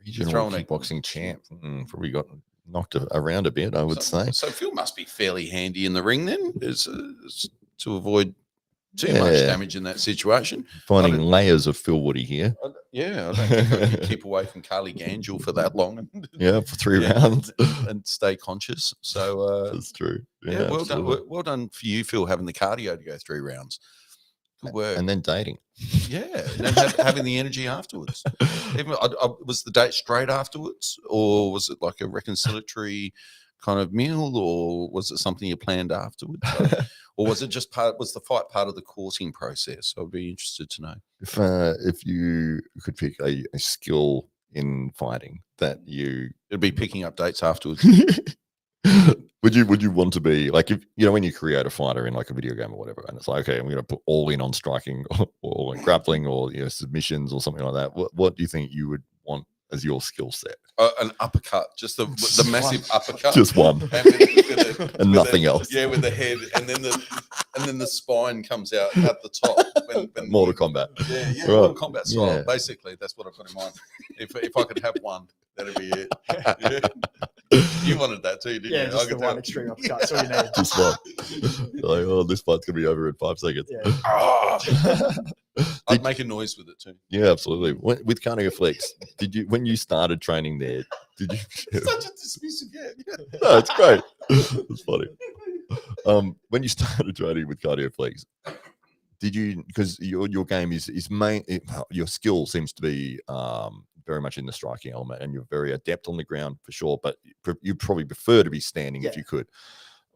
Regional kickboxing champ. Probably got knocked around a bit, I would say. So Phil must be fairly handy in the ring then, to avoid too much damage in that situation. Finding layers of Phil Woody here. I don't think I can keep away from Carly Gangel for that long. For 3 rounds. And stay conscious. So that's true. Well done. Well done for you, Phil, having the cardio to go 3 rounds. Good work. And then dating. Yeah. And then having the energy afterwards. Was the date straight afterwards, or was it like a reconciliatory kind of meal, or was it something you planned afterwards? Or was it just was the fight part of the courting process? I'd be interested to know. If you could pick a skill in fighting that it'd be picking up dates afterwards. Would you want to be like, if when you create a fighter in like a video game or whatever, and it's like, okay, I'm going to put all in on striking or like grappling or submissions or something like that. What do you think you would want as your skill set? An uppercut, just the massive uppercut, just one, and nothing else. Yeah, with the head, and then the spine comes out at the top. When Mortal Kombat. Yeah, right. Mortal Kombat style. Yeah. Basically, that's what I've got in mind. If I could have one, that'd be it. You wanted that too, didn't you? Just the one extreme uppercut. That's all you need. Just one. Like, this fight's gonna be over in 5 seconds. Yeah. I'd make a noise with it too. Yeah, absolutely. With cardio flex, when you started training there, did you? Such a dismissive, yeah. No, it's great. It's funny. When you started training with cardio flex, did you? Because your game is your skill seems to be very much in the striking element, and you're very adept on the ground for sure. But you probably prefer to be standing if you could.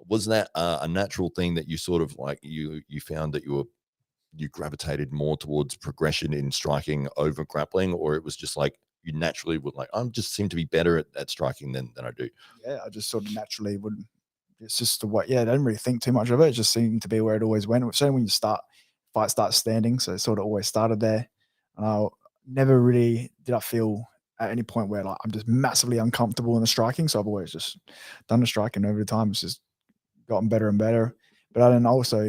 Was that a natural thing that you sort of like you found that you gravitated more towards progression in striking over grappling, or it was just like you naturally would like, I just seem to be better at striking than I do? Yeah, I just sort of naturally would. It's just the way. Yeah, I didn't really think too much of it. It just seemed to be where it always went. So when you fight starts standing, so it sort of always started there. Never really did I feel at any point where like I'm just massively uncomfortable in the striking. So I've always just done the striking over the time. It's just gotten better and better. But then also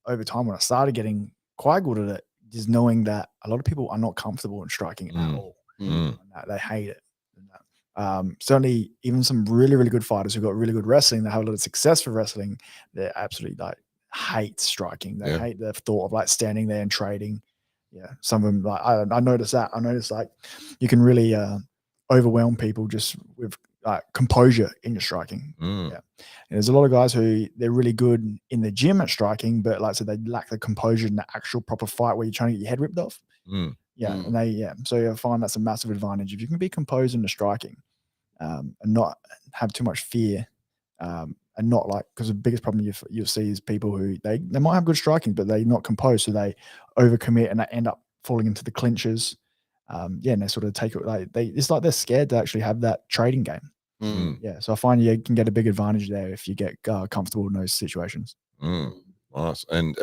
over time when I started getting quite good at it, just knowing that a lot of people are not comfortable in striking at all. And that they hate it. Certainly, even some really, really good fighters who got really good wrestling, that have a lot of success for wrestling, they absolutely like hate striking. They hate the thought of like standing there and trading. Yeah, some of them like I noticed that. I noticed like you can really overwhelm people just with composure in your striking. Yeah, and there's a lot of guys who they're really good in the gym at striking, but like I said, they lack the composure in the actual proper fight where you're trying to get your head ripped off. Yeah, and so I find that's a massive advantage if you can be composed in the striking, and not have too much fear, and not like because the biggest problem you'll see is people who they might have good striking, but they're not composed, so they overcommit and they end up falling into the clinches. And they sort of take it like it's like they're scared to actually have that trading game. Yeah, so I find you can get a big advantage there if you get comfortable in those situations. Nice. And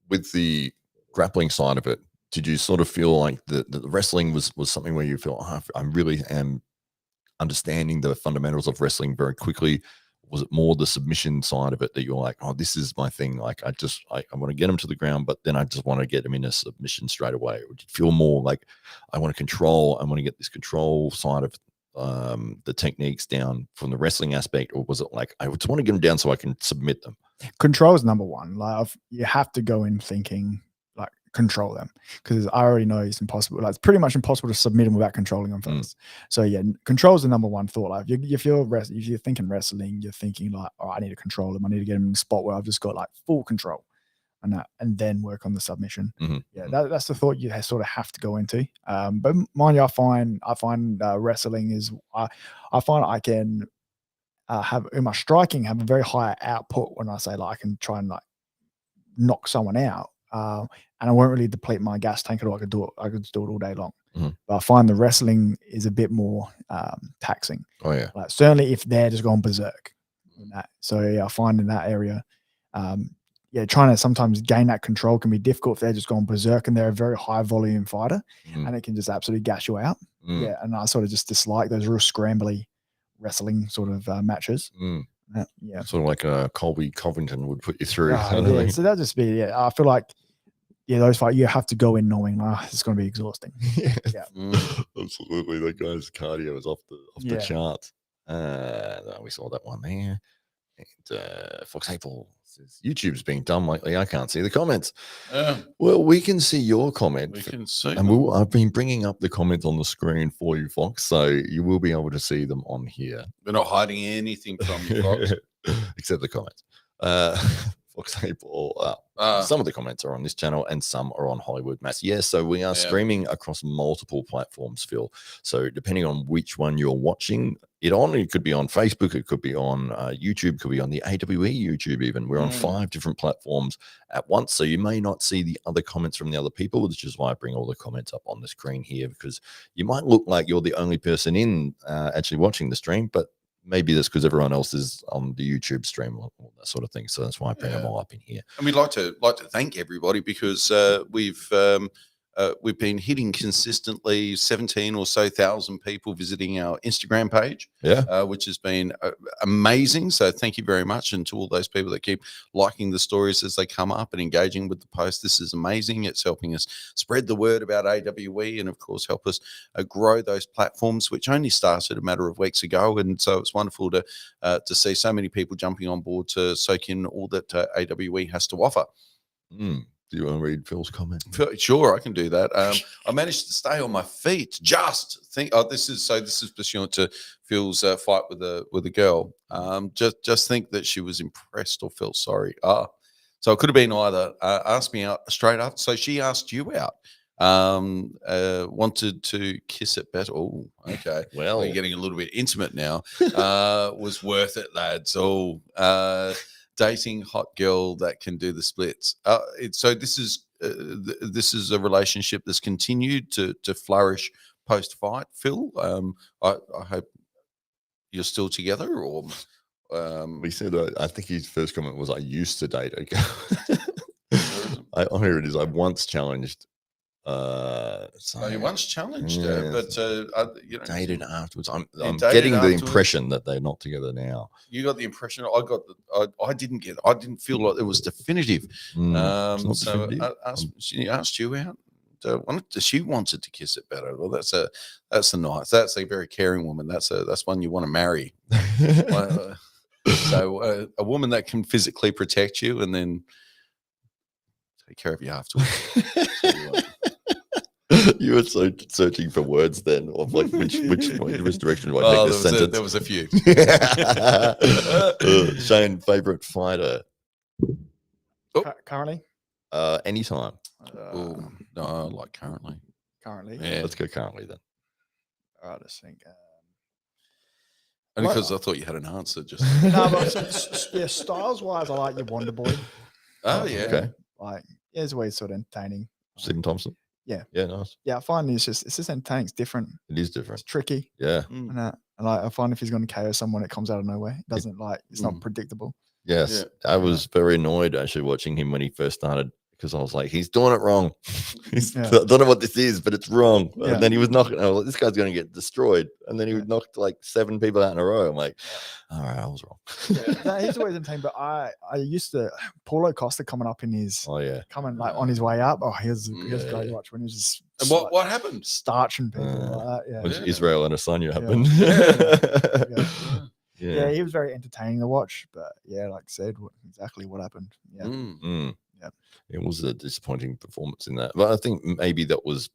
with the grappling side of it, did you sort of feel like the wrestling was something where you feel, I really am understanding the fundamentals of wrestling very quickly? Was it more the submission side of it that you're like, oh, this is my thing? Like, I want to get them to the ground, but then I just want to get them in a submission straight away. Or did you feel more like I want to get this control side of the techniques down from the wrestling aspect? Or was it like, I just want to get them down so I can submit them? Control is number one. Like you have to go in thinking like control them, because I already know it's impossible. Like it's pretty much impossible to submit them without controlling them first. So yeah, control is the number one thought. Like if you're thinking wrestling, you're thinking like, oh, I need to control them. I need to get them in a spot where I've just got like full control, and then work on the submission. Yeah, that's the thought you sort of have to go into. But mind you, I find wrestling is I find I can have in my striking have a very high output when I say like I can try and like knock someone out, and I won't really deplete my gas tank at all. I could do it all day long. But I find the wrestling is a bit more taxing. Oh yeah, like certainly if they're just going berserk in that. So yeah, I find in that area, trying to sometimes gain that control can be difficult if they're just going berserk and they're a very high volume fighter, and it can just absolutely gas you out. Yeah, and I sort of just dislike those real scrambly wrestling sort of matches. Yeah, sort of like Colby Covington would put you through. Yeah, so that'd just be I feel like those fights you have to go in knowing it's going to be exhausting. Absolutely. That guy's cardio is off the charts. We saw that one there. And Fox April says YouTube's being dumb lately. I can't see the comments. Well, we can see your comment. We can see. And I've been bringing up the comments on the screen for you, Fox, so you will be able to see them on here. We're not hiding anything from you, Fox. Except the comments. Fox April. Some of the comments are on this channel and some are on Hollywood Mass. Yes, so we are streaming across multiple platforms, Phil. So depending on which one you're watching it on, it could be on Facebook, it could be on YouTube, could be on the AWE YouTube even. We're on 5 different platforms at once, so you may not see the other comments from the other people, which is why I bring all the comments up on the screen here, because you might look like you're the only person in actually watching the stream, but maybe that's because everyone else is on the YouTube stream or that sort of thing. So that's why I bring them all up in here. And we'd like to thank everybody because we've been hitting consistently 17 or so thousand people visiting our Instagram page, which has been amazing. So thank you very much. And to all those people that keep liking the stories as they come up and engaging with the post, this is amazing. It's helping us spread the word about AWE and, of course, help us grow those platforms, which only started a matter of weeks ago. And so it's wonderful to see so many people jumping on board to soak in all that AWE has to offer. Do you want to read Phil's comment? Sure, I can do that. I managed to stay on my feet. This is pursuant to Phil's fight with a girl. Just think that she was impressed or felt sorry. So it could have been either asked me out straight up. So she asked you out. wanted to kiss it better. Oh, okay. Well, You're getting a little bit intimate now. Was worth it, lads. Oh, dating hot girl that can do the splits. So this is a relationship that's continued to flourish post fight. Phil, I hope you're still together, or he said, I think his first comment was, "I used to date a girl." Here it is. I once challenged. So you once challenged her, but you know, dated afterwards. I'm dated getting the afterwards. impression that they're not together now. You got the impression. I didn't get. I didn't feel like it was definitive. It's not So definitive. she asked you out. She wanted to kiss it better. Well, that's a nice. That's a very caring woman. That's one you want to marry. So a woman that can physically protect you and then take care of you afterwards. You were so searching for words then of like which direction do I take this sentence? There was a few. Shane, favorite fighter? Currently? Anytime. No, like currently. Currently? Yeah. Let's go currently then. All right, let's think. Only because I thought you had an answer. Just No, but styles wise, I like your Wonder Boy. Oh yeah. Okay. Like, yeah, it's always sort of entertaining. Stephen Thompson. Yeah. Yeah, nice. Yeah, I find it's just entertaining. It's different. It is different. It's tricky. Yeah. And like, I find if he's going to KO someone, it comes out of nowhere. It doesn't it's not predictable. Yes. Yeah. I was very annoyed actually watching him when he first started, because I was like, he's doing it wrong. I don't know what this is, but it's wrong. Yeah. And then he was knocking. I was like, this guy's going to get destroyed. And then he knocked like 7 people out in a row. I'm like, all right, I was wrong. He's always entertaining. But I used to Paulo Costa coming up in his coming like on his way up. Oh, he was great to watch when he was just. And what happened? Starching people like that. Which Israel and Adesanya happened. Yeah, he was very entertaining to watch. But yeah, like I said, exactly what happened. Yeah. Yeah, it was a disappointing performance in that, but I think maybe that was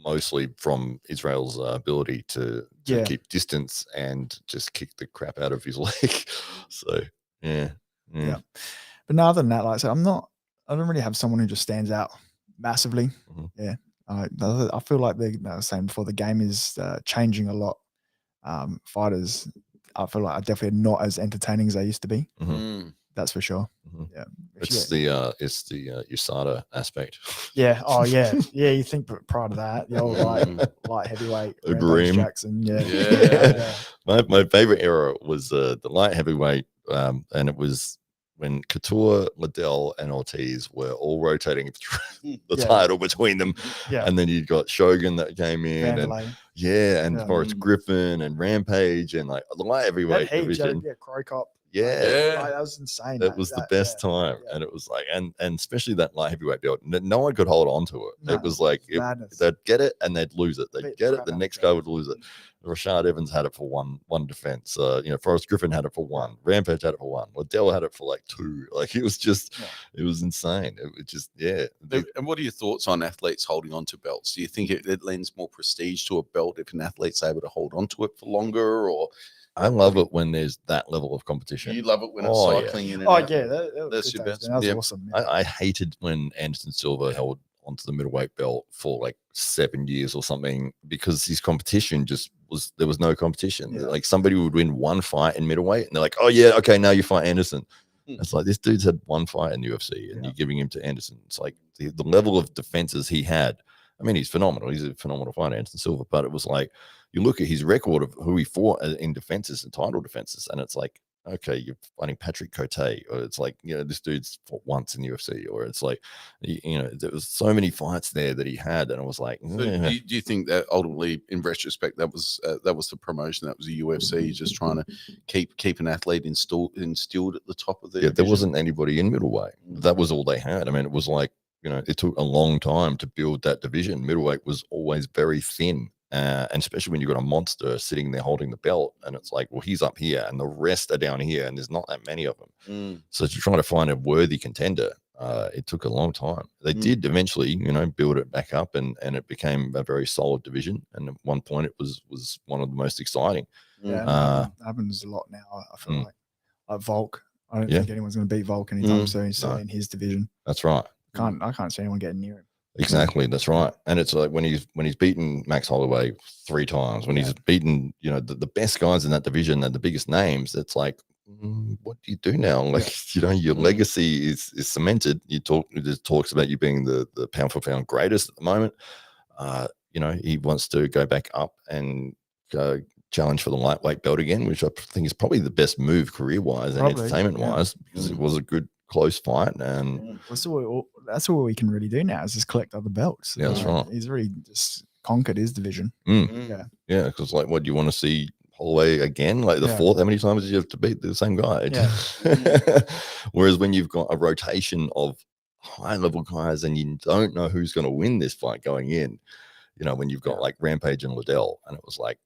mostly from Israel's ability to keep distance and just kick the crap out of his leg. So yeah. But now other than that, like I said, I don't really have someone who just stands out massively. Yeah, I feel like I was saying before, the game is changing a lot. Fighters, I feel like are definitely not as entertaining as they used to be. That's for sure. Yeah, it's the USADA aspect. Yeah. Oh yeah. Yeah. You think prior to that, the old light heavyweight, Jackson. Yeah. My favorite era was the light heavyweight, and it was when Couture, Liddell, and Ortiz were all rotating the title between them. Yeah. And then you got Shogun that came in, and Forrest Griffin and Rampage, and like the light heavyweight division. Crow Cop. Yeah, that was insane. That was the best time, and it was like, and especially that light heavyweight belt, no one could hold on to it. No, it was like they'd get it and they'd lose it. They'd get it, the next guy would lose it. Rashad Evans had it for one defense. Forrest Griffin had it for 1. Rampage had it for 1. Liddell had it for like 2. Like it was just, it was insane. It just, And what are your thoughts on athletes holding on to belts? Do you think it lends more prestige to a belt if an athlete's able to hold on to it for longer, or? I love it when there's that level of competition. You love it when it's cycling in and out. That's your best. That was awesome. Yeah. I hated when Anderson Silva held onto the middleweight belt for like 7 years or something, because his competition there was no competition. Like somebody would win 1 fight in middleweight and they're like, oh yeah, okay, now you fight Anderson. It's like, this dude's had 1 fight in the UFC and you're giving him to Anderson. It's like the level of defenses he had. I mean, he's phenomenal. He's a phenomenal fighter, Anderson Silva, but it was like, you look at his record of who he fought in defenses and title defenses, and it's like, okay, you're fighting Patrick Cote, or it's like, this dude's fought once in the UFC, or it's like, there was so many fights there that he had, and I was like, so do you think that ultimately, in retrospect, that was the promotion, that was the UFC just trying to keep an athlete instilled at the top of the division? There wasn't anybody in middleweight. That was all they had. I mean, it was like, it took a long time to build that division. Middleweight was always very thin. And especially when you've got a monster sitting there holding the belt, and it's like, well, he's up here and the rest are down here, and there's not that many of them. So to try to find a worthy contender, it took a long time. They did eventually, build it back up, and it became a very solid division. And at one point, it was one of the most exciting. Yeah, happens a lot now. I feel like Volk. I don't think anyone's going to beat Volk anytime soon. So in his division, that's right. I can't see anyone getting near him. Exactly, that's right. And it's like when he's beaten Max Holloway 3 times, when he's beaten, the best guys in that division and the biggest names, it's like, what do you do now? Like, your legacy is cemented. There's talks about you being the pound for pound greatest at the moment. He wants to go back up and challenge for the lightweight belt again, which I think is probably the best move career-wise and entertainment-wise, because it was a good close fight. And that's all we can really do now is just collect other belts. Yeah, that's right. He's really just conquered his division. Yeah, because like, what do you want to see Holloway again? Like the fourth? How many times did you have to beat the same guy? Whereas when you've got a rotation of high-level guys and you don't know who's going to win this fight going in, when you've got like Rampage and Liddell, and it was like,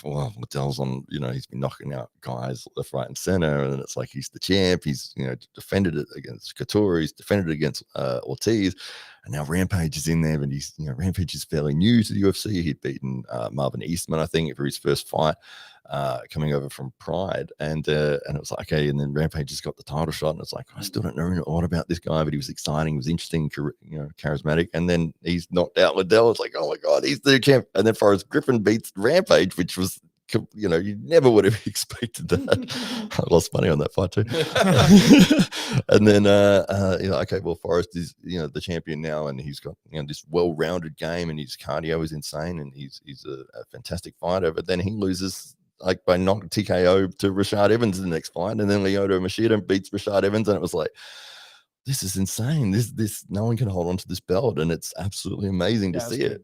well, Liddell's on, he's been knocking out guys left, right, and center, and it's like he's the champ. He's, defended it against Couture, he's defended it against Ortiz, and now Rampage is in there, and he's, Rampage is fairly new to the UFC. He'd beaten Marvin Eastman, I think, for his first fight, coming over from Pride, and it was like, okay, and then Rampage just got the title shot, and it's like, I still don't know a lot about this guy, but he was exciting, he was interesting, charismatic, and then he's knocked out Liddell. It's like, oh my god, he's the champ. And then Forrest Griffin beats Rampage, which was, you never would have expected that. I lost money on that fight too. And then okay, well, Forrest is the champion now, and he's got this well-rounded game, and his cardio is insane, and he's a fantastic fighter. But then he loses like by TKO to Rashad Evans in the next fight, and then Lyoto Machida beats Rashad Evans, and it was like, this is insane. This no one can hold on to this belt, and it's absolutely amazing to see it.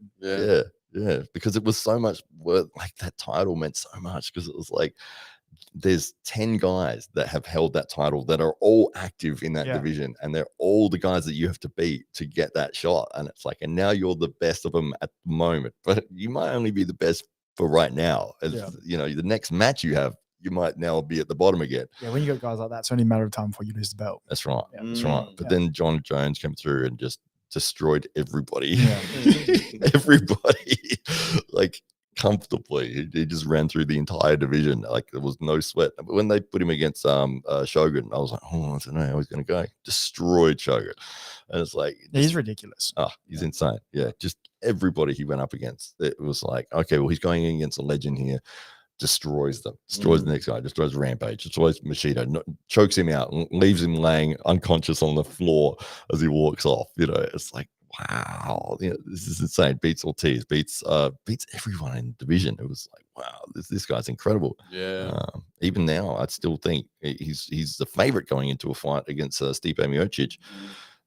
Yeah, because it was so much worth. Like, that title meant so much, because it was like, there's 10 guys that have held that title that are all active in that division, and they're all the guys that you have to beat to get that shot. And it's like, and now you're the best of them at the moment, but you might only be the best for right now. The next match you have, you might now be at the bottom again. Yeah, when you got guys like that, it's only a matter of time before you lose the belt. That's right. That's right. But then John Jones came through and just destroyed everybody. Everybody, like, comfortably. He just ran through the entire division. Like, there was no sweat. But when they put him against Shogun, I was like, I don't know how he's going to go. Destroyed Shogun. And it's like, he's ridiculous. He's insane. Yeah, just everybody he went up against, it was like, okay, well, he's going against a legend here. Destroys them, destroys the next guy, destroys Rampage, destroys Machida, chokes him out, and leaves him laying unconscious on the floor as he walks off. It's like, wow, this is insane. Beats Ortiz, beats everyone in the division. It was like, wow, this guy's incredible. Even now, I still think he's the favorite going into a fight against Stipe Miocic.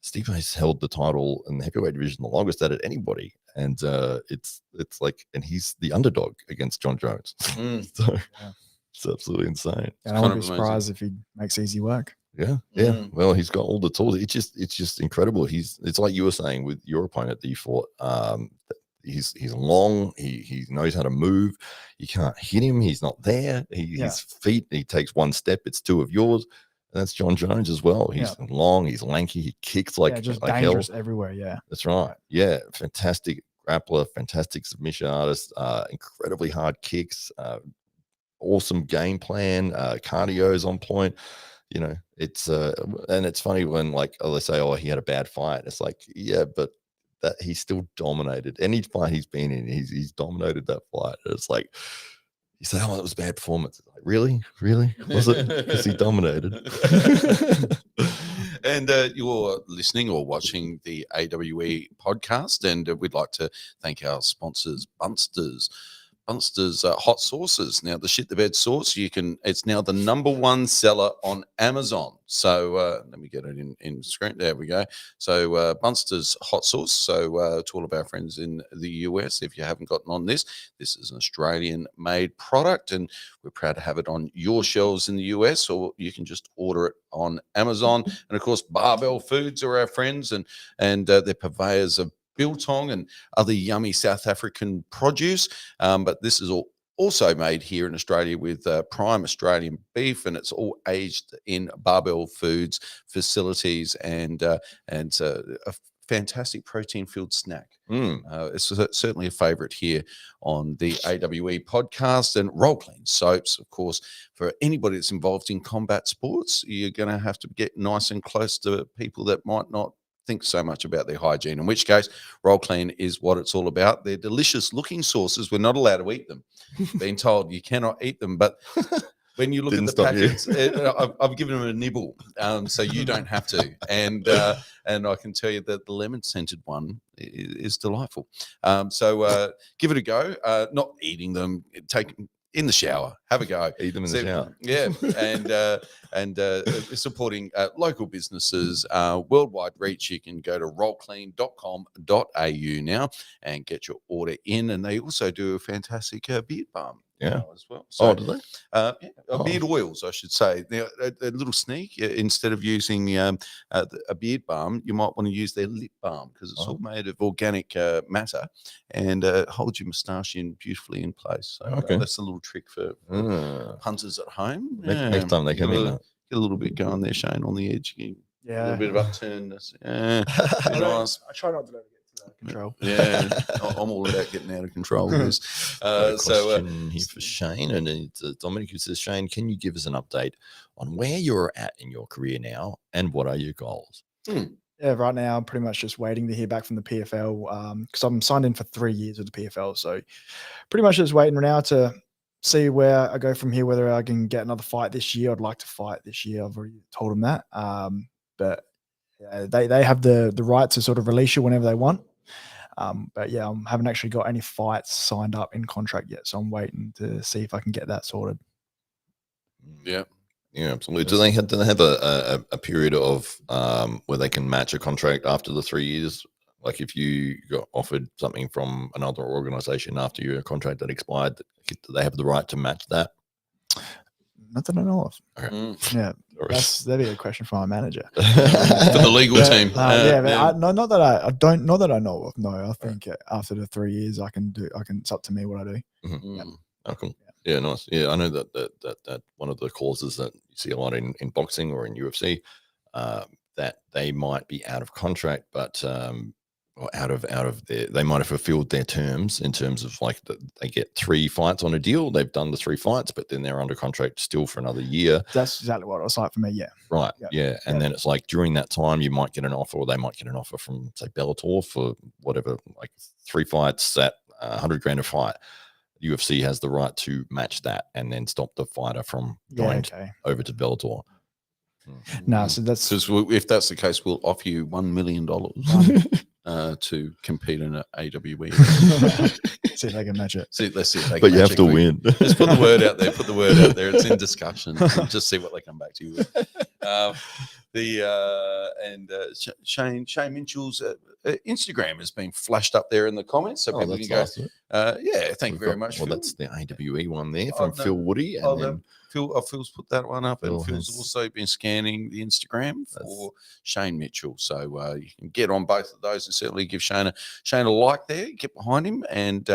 Stipe's held the title in the heavyweight division the longest at it anybody, and it's like, and he's the underdog against John Jones. So it's absolutely insane. And I wouldn't be surprised if he makes easy work. Yeah. Well, he's got all the tools. It's just incredible. It's like you were saying with your opponent that you fought. He's long. He knows how to move. You can't hit him. He's not there. His feet. He takes one step. It's two of yours. And that's John Jones as well. He's long, he's lanky, he kicks like dangerous hell. everywhere. Yeah, that's right. Yeah, fantastic grappler, fantastic submission artist, incredibly hard kicks, awesome game plan, cardio's on point. It's and it's funny when, like, they say, oh, he had a bad fight. It's like, yeah, but that he still dominated any fight he's been in. He's dominated that fight. It's like, you say, oh, that was a bad performance. Like, really? Was it? Because he dominated. And you're listening or watching the AWE podcast, and we'd like to thank our sponsors, Bunsters. Bunsters hot sauces. Now, the shit the bed sauce, it's now the #1 seller on Amazon. So let me get it in screen. There we go. So Bunsters hot sauce. So to all of our friends in the US, if you haven't gotten on this is an Australian made product, and we're proud to have it on your shelves in the US, or you can just order it on Amazon. And of course, Barbell Foods are our friends, and they're purveyors of biltong and other yummy South African produce. But this is all also made here in Australia with prime Australian beef, and it's all aged in Barbell Foods facilities, and a fantastic protein-filled snack. It's certainly a favorite here on the AWE podcast. And Roll Clean soaps, of course, for anybody that's involved in combat sports, you're going to have to get nice and close to people that might not think so much about their hygiene, in which case Roll Clean is what it's all about. They're delicious looking sauces. We're not allowed to eat them. Being told you cannot eat them, but when you look at the packets, I've given them a nibble, so you don't have to. And I can tell you that the lemon scented one is delightful. So give it a go. Not eating them, take in the shower, have a go. Eat them in the shower. Yeah, and supporting local businesses, worldwide reach. You can go to rollclean.com.au now and get your order in. And they also do a fantastic beard balm. As well. So, do they? Beard oils, I should say. Now, a little sneak. Instead of using a beard balm, you might want to use their lip balm because it's all made of organic matter and holds your moustache in beautifully in place. So that's a little trick for punters at home. Next time they come in, get a little bit going there, Shane, on the edge. A little bit of upturn. Nice. I try not to let it get to control. Yeah, I'm all about getting out of control. Question here for Shane, and it's Dominic who says, Shane, can you give us an update on where you're at in your career now, and what are your goals? Yeah, right now I'm pretty much just waiting to hear back from the PFL because I'm signed in for 3 years with the PFL. So pretty much just waiting now to see where I go from here, whether I can get another fight this year. I'd like to fight this year. I've already told them that. But yeah, they have the right to sort of release you whenever they want. But yeah, I haven't actually got any fights signed up in contract yet. So I'm waiting to see if I can get that sorted. Yeah. Yeah, absolutely. Do they have a period of where they can match a contract after the 3 years? Like if you got offered something from another organization after your contract that expired, do they have the right to match that? Not that I know of. Okay. Yeah, that'd be a question for my manager. For the legal team. Not that I know of. No, I think after the 3 years, it's up to me what I do. Mm-hmm. Yeah. Oh, cool. Yeah, nice. Yeah, I know that one of the clauses that you see a lot in boxing or in UFC, that they might be out of contract, but or out of they might have fulfilled their terms in terms of like they get 3 fights on a deal. They've done the 3 fights, but then they're under contract still for another year. That's exactly what it was like for me. Yeah. Right. Yeah. And then it's like during that time, you might get an offer, or they might get an offer from say Bellator for whatever, like 3 fights at 100 grand a fight. UFC has the right to match that and then stop the fighter from going over to Bellator. No, so that's because if that's the case, we'll offer you $1 million to compete in an AWE. See if they can match it. Let's see if they can. But you have to win. Just put the word out there. Put the word out there. It's in discussion. Just see what they come back to you with. Shane Mitchell's Instagram has been flashed up there in the comments, so people can go. Thank you very much. Well, Phil. That's the AWE one there from Phil Woody, and then Phil's put that one up, and Phil's also been scanning the Instagram for Shane Mitchell. So you can get on both of those and certainly give Shane a like there. Get behind him and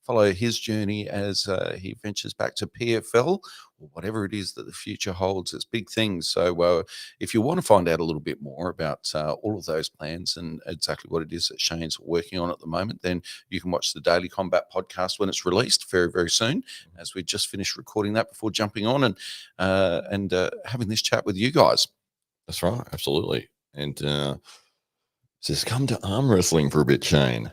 follow his journey as he ventures back to PFL or whatever it is that the future holds. It's big things. So if you want to find out a little bit more about all of those plans and exactly what it is that Shane's working on at the moment, then you can watch the Daily Combat podcast when it's released very, very soon, as we just finished recording that before jumping on and having this chat with you guys. That's right. Absolutely. And says, come to arm wrestling for a bit, Shane.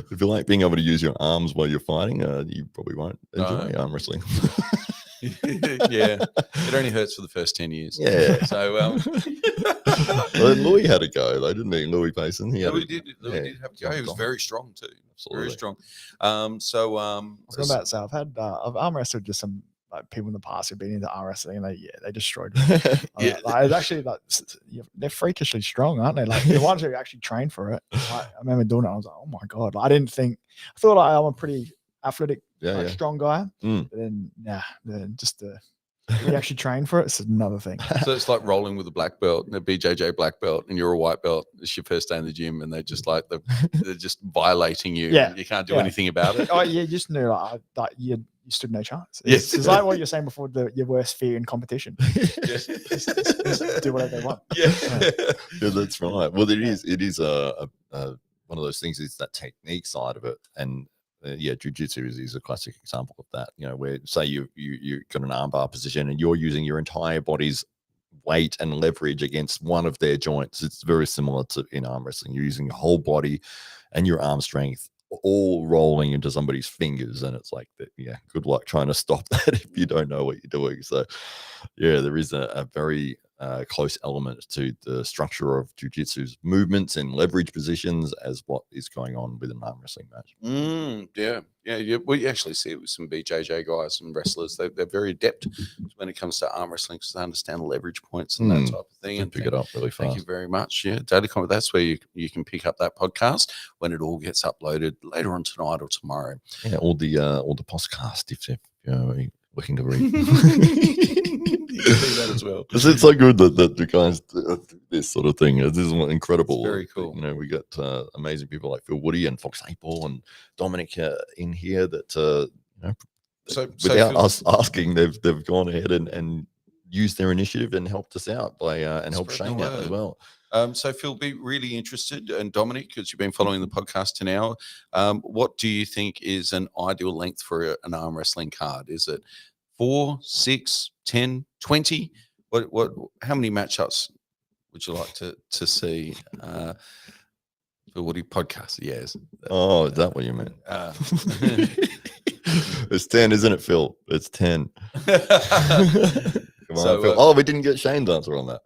If you like being able to use your arms while you're fighting, you probably won't enjoy arm wrestling. Yeah, it only hurts for the first 10 years. Yeah. So, well, Louis had a go, though, didn't he? Louis Payson. Louis did have a go. He was very strong too. Absolutely. Very strong. I was about to say, I've arm wrestled just some like people in the past who've been into arm wrestling, and they destroyed me. It's actually like they're freakishly strong, aren't they? Like the ones who actually train for it. I remember doing it. I was like, oh my god! Like, I thought like, I'm a pretty athletic, strong guy. But then, we actually train for it. It's another thing. So it's like rolling with a black belt and a BJJ black belt, and you're a white belt. It's your first day in the gym, and they just they're just violating you. Yeah, you can't do anything about it. Oh yeah, you just knew like you stood no chance. It's like what you're saying before, your worst fear in competition. Just do whatever they want. Yeah, that's right. Well, it is one of those things. Is that technique side of it, and jiu-jitsu is a classic example of that. You know, where say you got an armbar position and you're using your entire body's weight and leverage against one of their joints. It's very similar to in arm wrestling. You're using your whole body and your arm strength all rolling into somebody's fingers, and it's like that. Yeah, good luck trying to stop that if you don't know what you're doing. So yeah, there is a very close element to the structure of jiu-jitsu's movements and leverage positions as what is going on with an arm wrestling match. Yeah. Well, you actually see it with some BJJ guys and wrestlers. They're very adept when it comes to arm wrestling because they understand leverage points and that type of thing. And pick it up really fast. Thank you very much. Yeah, Daily Comment. That's where you can pick up that podcast when it all gets uploaded later on tonight or tomorrow. Yeah, all the podcast if you're looking to read. You can do that as well. It's so good that the guys do this sort of thing. This is incredible. It's very cool. You know, we got amazing people like Phil Woody and Fox 8-Ball and Dominic in here that you know, without us asking, they've gone ahead and used their initiative and helped us out by and helped Shane out as well. So Phil, be really interested, and Dominic, because you've been following the podcast to now, what do you think is an ideal length for an arm wrestling card? Is it 4, 6, 10, 20? What? How many matchups would you like to see? Phil Woody podcast, yes. Oh, is that what you meant? It's 10, isn't it, Phil? It's 10. Come on, Phil. Oh, we didn't get Shane's answer on that.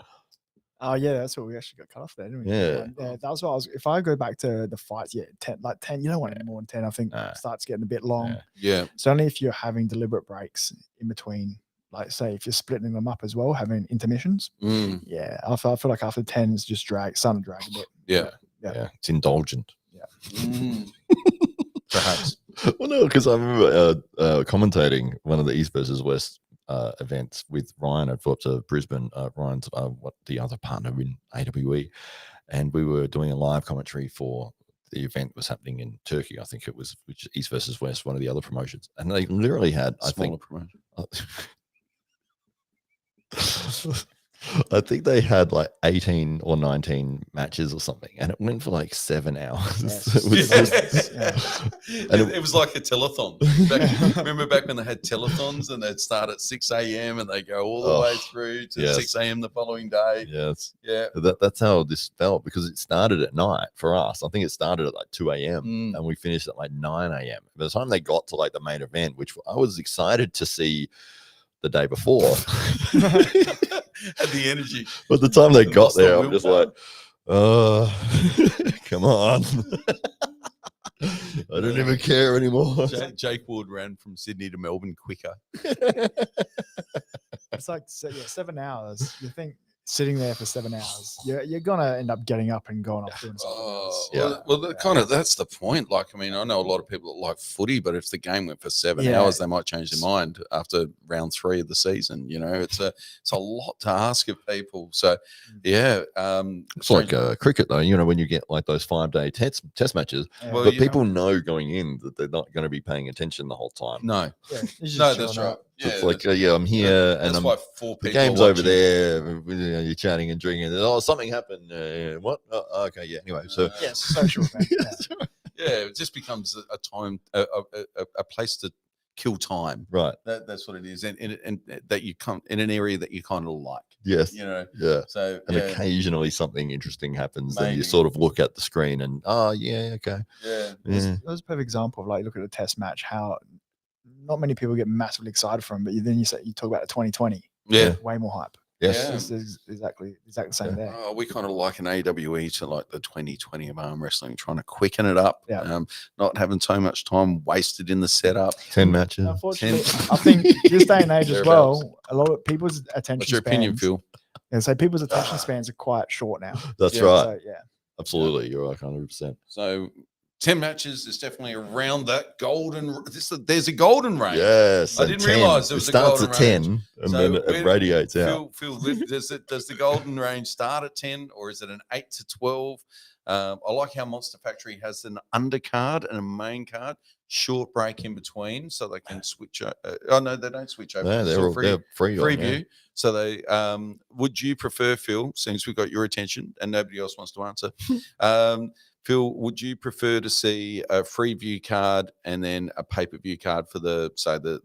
Oh yeah, that's what we actually got cut off there, didn't we? Yeah. That was what I was. If I go back to the fights, 10, like 10, you don't want any more than 10. I think it starts getting a bit long. Yeah. So only if you're having deliberate breaks in between, like say if you're splitting them up as well, having intermissions. Yeah, I feel like after 10 it's just starting to drag a bit. Yeah. It's indulgent. Yeah. Perhaps. Well, no, because I remember commentating one of the East versus West events with Ryan. I flew up to Brisbane. Ryan's the other partner in AWE, and we were doing a live commentary for the event was happening in Turkey. I think it was which East versus West, one of the other promotions, and they literally had Smaller promotion. I think they had like 18 or 19 matches or something, and it went for like 7 hours. Yes. It was like a telethon. Remember back when they had telethons and they'd start at 6 a.m. and they go all the way through to 6 a.m. the following day. Yes. Yeah. That's how this felt because it started at night for us. I think it started at like 2 a.m. and we finished at like 9 a.m. By the time they got to like the main event, which I was excited to see the day before. Had the energy. But the time they got there, I'm just like, come on. I don't even care anymore. Jake Ward ran from Sydney to Melbourne quicker. It's like 7 hours. You think sitting there for 7 hours, you're gonna end up getting up and going off doing something else. Well, that's the point. Like, I mean, I know a lot of people that like footy, but if the game went for 7 hours, they might change their mind after round 3 of the season. You know, it's a lot to ask of people. So, yeah, it's like cricket, though. You know, when you get like those 5-day test matches, but people know going in that they're not going to be paying attention the whole time. No, no, that's right. Yeah, it's like, I'm here, and that's why 4 people. The game's over there. You're chatting and drinking. And, something happened. What? Okay, yeah. Anyway, so social event. It just becomes a time, a place to kill time. Right. That's what it is, and that you come in an area that you kind of like. Yes. You know. Yeah. So occasionally something interesting happens, Maybe. and you sort of look at the screen and okay. Yeah. That was a perfect example of like look at a test match how not many people get massively excited from, but then you talk about the 2020. Yeah. Way more hype. Yes. It's exactly the same there. Oh, we kind of like an AWE to like the 2020 of arm wrestling, trying to quicken it up. Not having so much time wasted in the setup. 10 matches. Unfortunately, I think this day and age as well, a lot of people's attention What's your opinion, Phil? Yeah, so people's attention spans are quite short now. That's right. So, absolutely. You're right, 100%. So 10 matches is definitely around that golden. There's a golden range. Yes, I didn't realize there was a golden range. It starts at 10 and then it radiates out. Phil, does the golden range start at 10 or is it an 8 to 12? I like how Monster Factory has an undercard and a main card, short break in between, so they can switch. No, they don't switch over. No, they're free view. So they would you prefer, Phil, since we've got your attention and nobody else wants to answer? Phil, would you prefer to see a free view card and then a pay-per-view card for the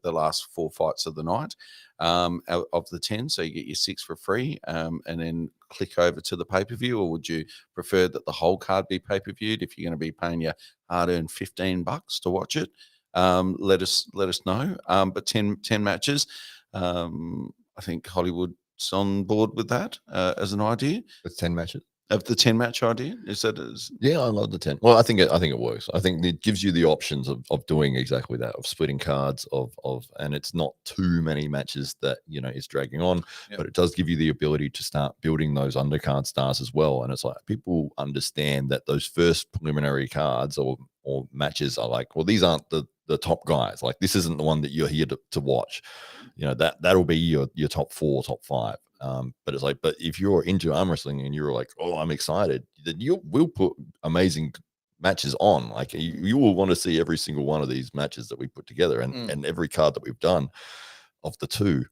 last 4 fights of the night? of the 10, so you get your 6 for free, and then click over to the pay-per-view? Or would you prefer that the whole card be pay-per-viewed if you're going to be paying your hard-earned $15 to watch it? Let us know. But 10 matches, I think Hollywood's on board with that as an idea. With 10 matches. Of the 10 match idea, is that? Yeah, I love the 10. Well, I think it works. I think it gives you the options of doing exactly that, of splitting cards, and it's not too many matches that is dragging on, but it does give you the ability to start building those undercard stars as well. And it's like people understand that those first preliminary cards or matches are like, well, these aren't the top guys. Like, this isn't the one that you're here to watch. That'll be your top 4, top 5. But it's like, but if you're into arm wrestling and you're like, oh, I'm excited, then we'll put amazing matches on. Like, you will want to see every single one of these matches that we put together, and every card that we've done of the 2.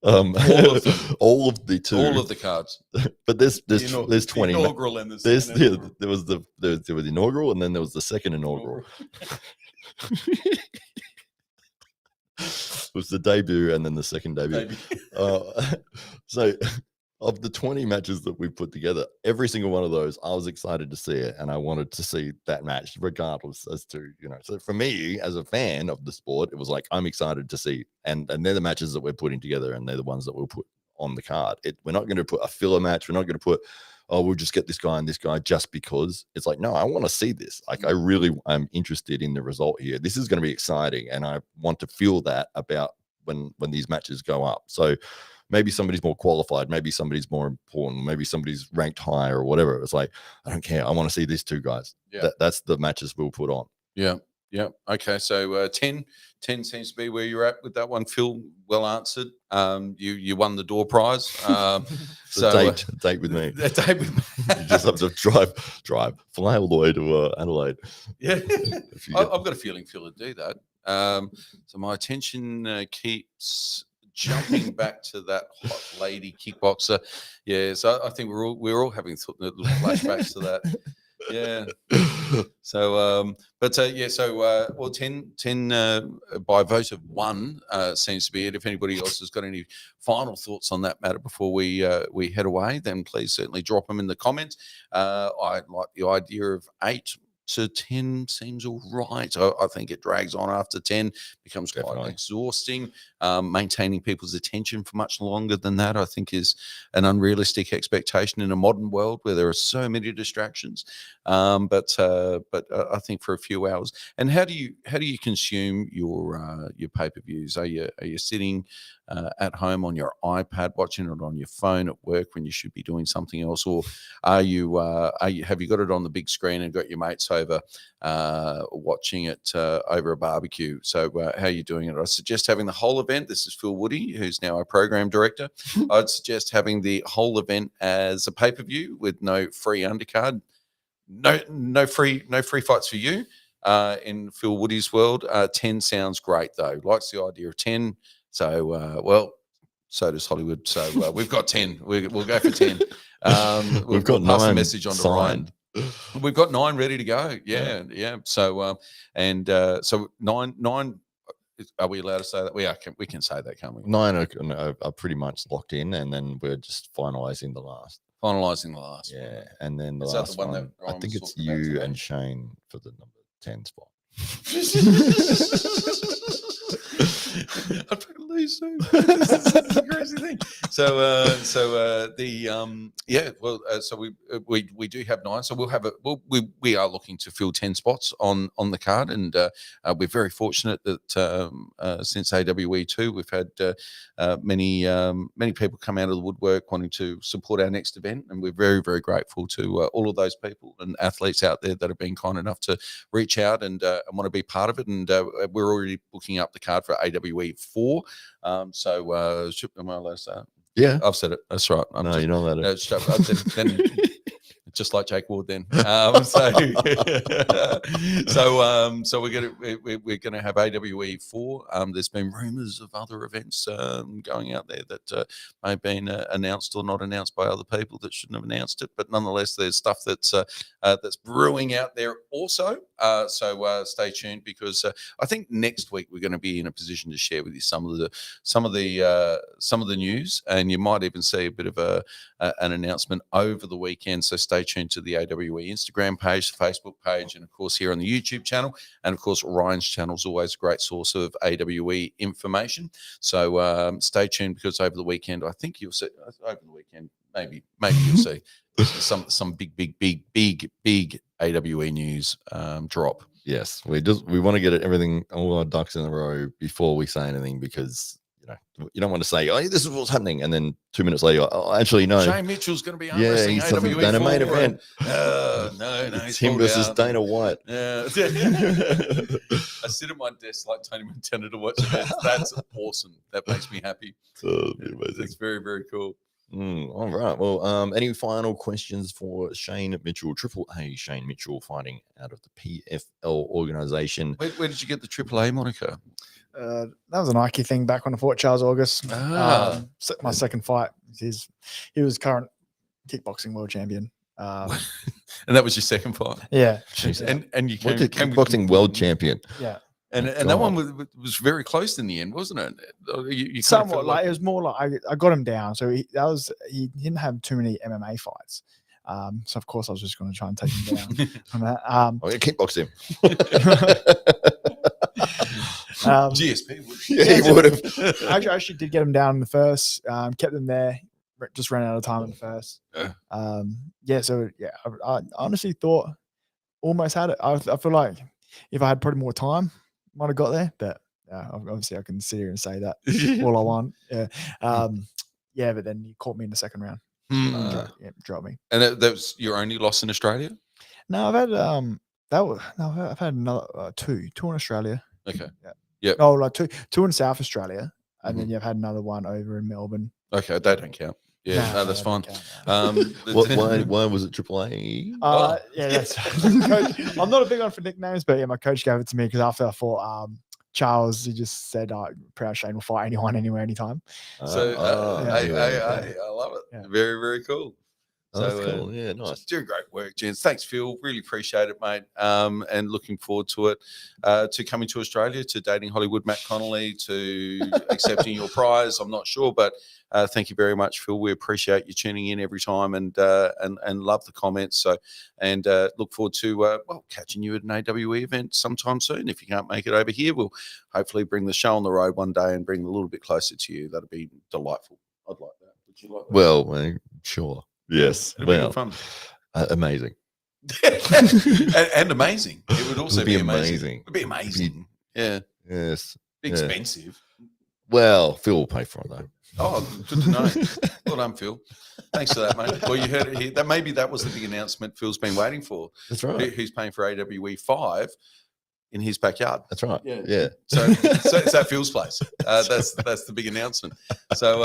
All of the 2, all of the cards. But there's 20. Inaugural and there was the inaugural, and then there was the second inaugural. It was the debut and then the second debut. So of the 20 matches that we put together, every single one of those, I was excited to see it, and I wanted to see that match regardless as to, so for me as a fan of the sport, it was like, I'm excited to see, and they're the matches that we're putting together, and they're the ones that we'll put on the card. We're not going to put a filler match. We're not going to put, oh, we'll just get this guy and this guy just because. It's like, no, I want to see this. Like, I'm interested in the result here. This is going to be exciting, and I want to feel that about when these matches go up. So maybe somebody's more qualified, maybe somebody's more important, maybe somebody's ranked higher or whatever. It's like, I don't care. I want to see these 2 guys. Yeah. That's the matches we'll put on. Yeah. Yeah. Okay. So 10 seems to be where you're at with that one, Phil. Well answered. You won the door prize. So date with me. A date with me. You just have to fly all the way to Adelaide. Yeah. I've got a feeling Phil would do that. So my attention keeps jumping back to that hot lady kickboxer. Yeah. So I think we're all having little flashbacks to that. Yeah. So, well, 10 by vote of 1 seems to be it. If anybody else has got any final thoughts on that matter before we head away, then please certainly drop them in the comments. I like the idea of 8 to 10 seems all right. I think it drags on after 10, becomes quite exhausting. Maintaining people's attention for much longer than that, I think, is an unrealistic expectation in a modern world where there are so many distractions. But I think for a few hours. And how do you consume your pay-per-views? Are you sitting at home on your iPad watching it on your phone at work when you should be doing something else, or have you got it on the big screen and got your mates over watching it over a barbecue? So how are you doing it? I suggest having the whole event. This is Phil Woody, who's now our program director. I'd suggest having the whole event as a pay-per-view with no free undercard, no free fights for you. In Phil Woody's world, 10 sounds great though. Likes the idea of 10. So so does Hollywood. So we've got 10. We'll go for 10. We've got pass 9 the message on to Ryan. We've got 9 ready to go. Yeah. So so 9. Are we allowed to say that? We can say that, can't we? 9 are pretty much locked in, and then we're just finalising the last. Yeah, and then the Is last that the one one. that I think it's talked about you today? and Shane for the number 10 spot. I'm trying to lose soon. This is a crazy thing. So we do have 9. So we'll have we are looking to fill 10 spots on the card, and we're very fortunate that since AWE 2 we've had many people come out of the woodwork wanting to support our next event, and we're very, very grateful to all of those people and athletes out there that have been kind enough to reach out and want to be part of it. And we're already booking up the card for AWE 4. Am I allowed to say it? Yeah, I've said it. That's right. You're not allowed to. Then just like Jake Ward then. So we're gonna have AWE 4. There's been rumours of other events going out there that may have been announced or not announced by other people that shouldn't have announced it, but nonetheless, there's stuff that's brewing out there also. So stay tuned, because I think next week we're going to be in a position to share with you some of the news, and you might even see a bit of an announcement over the weekend. So stay tuned to the AWE Instagram page, Facebook page, and of course here on the YouTube channel. And of course, Ryan's channel is always a great source of AWE information. So stay tuned, because over the weekend, I think you'll see, over the weekend, maybe you'll see some big AWE news drop. Yes, we want to get everything, all our ducks in a row before we say anything, because you don't want to say, "Oh, this is what's happening," and then 2 minutes later, "Oh, actually, no, Shane Mitchell's going to be wrestling he's AWE done a main event. No, It's him versus Dana White." Yeah. I sit at my desk like Tony Montana to watch it. That's awesome. That makes me happy. It's very, very cool. All right. Well, any final questions for Shane Mitchell, Triple A Shane Mitchell, fighting out of the PFL organization? Where did you get the Triple A moniker? That was a Nike thing back when I fought Charles August. My second fight. He was current kickboxing world champion. And that was your second fight? Yeah. And you came kickboxing world champion. Yeah. And that one was very close in the end, wasn't it? You somewhat, like it was more like I got him down. So he didn't have too many MMA fights. So of course I was just going to try and take him down from that. Kickbox him. GSP. Yeah, he would have. I actually did get him down in the first. Kept him there. Just ran out of time in the first. I honestly thought almost had it. I feel like if I had probably more time, might have got there, but obviously I can sit here and say that all I want. But then he caught me in the second round. Dropped me. And that was your only loss in Australia? No, I've had I've had another two in Australia. Okay. Yeah. Oh, like two in South Australia, and then you've had another one over in Melbourne. Okay, they don't count. Yeah, no, that's fine. Why was it Triple A? That's coach, I'm not a big one for nicknames, but my coach gave it to me because after I fought Charles, he just said, "Proud Shane will fight anyone, anywhere, anytime." I love it. Yeah. Very, very cool. That's cool. Yeah, nice. Doing great work, gents. Thanks, Phil. Really appreciate it, mate. And looking forward to it, to coming to Australia, to dating Hollywood Matt Connolly, to accepting your prize. I'm not sure, but thank you very much, Phil. We appreciate you tuning in every time, and love the comments. So, and look forward to catching you at an AWE event sometime soon. If you can't make it over here, we'll hopefully bring the show on the road one day and bring it a little bit closer to you. That'd be delightful. I'd like that. Would you like that? Well, sure. Yes. Well, fun. Amazing. and amazing. It would also be amazing. It'd be amazing. Yeah. Yes. Expensive. Well, Phil will pay for it though. Oh, good to know. Well done, Phil. Thanks for that, mate. Well, you heard it here. That was the big announcement Phil's been waiting for. That's right. Who's paying for AWE 5 in his backyard? That's right. Yeah. So it's at Phil's place. That's the big announcement. So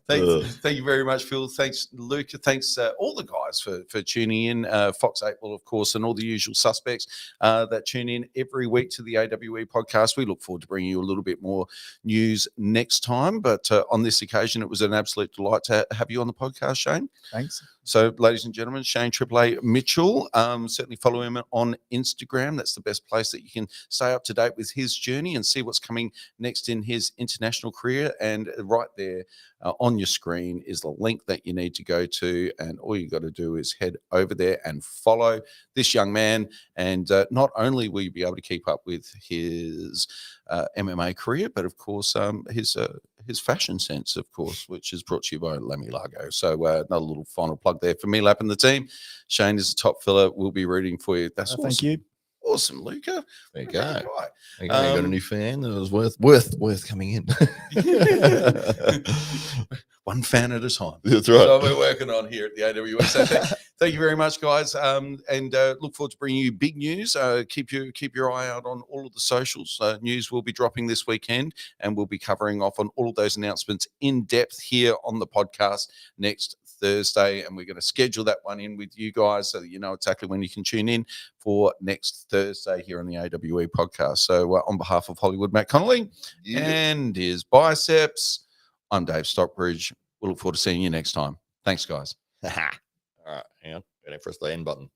thank you very much, Phil. Thanks, Luke. Thanks all the guys for tuning in. Fox 8 will, of course, and all the usual suspects that tune in every week to the AWE podcast. We look forward to bringing you a little bit more news next time. But on this occasion, it was an absolute delight to have you on the podcast, Shane. Thanks. So, ladies and gentlemen, Shane Triple A Mitchell, certainly follow him on Instagram. That's the best place that you can stay up to date with his journey and see what's coming next in his international career. And right there on your screen is the link that you need to go to. And all you got to do is head over there and follow this young man. And not only will you be able to keep up with his MMA career, but of course his fashion sense, of course, which is brought to you by Lammy Largo. So another little final plug there for me, Lap and the team. Shane is a top fella. We'll be rooting for you. That's awesome. Thank you. Awesome, Luca. There you go. You got a new fan that was worth coming in. One fan at a time. That's right. So we're working on here at the AWS. So thank you very much, guys. And look forward to bringing you big news. Keep your eye out on all of the socials. News will be dropping this weekend, and we'll be covering off on all of those announcements in depth here on the podcast next Thursday, and we're going to schedule that one in with you guys so that you know exactly when you can tune in for next Thursday here on the AWE podcast. So on behalf of Hollywood Matt Connolly and his biceps, I'm Dave Stockbridge. We'll look forward to seeing you next time. Thanks, guys. All right, hang on. Waiting for us to end button.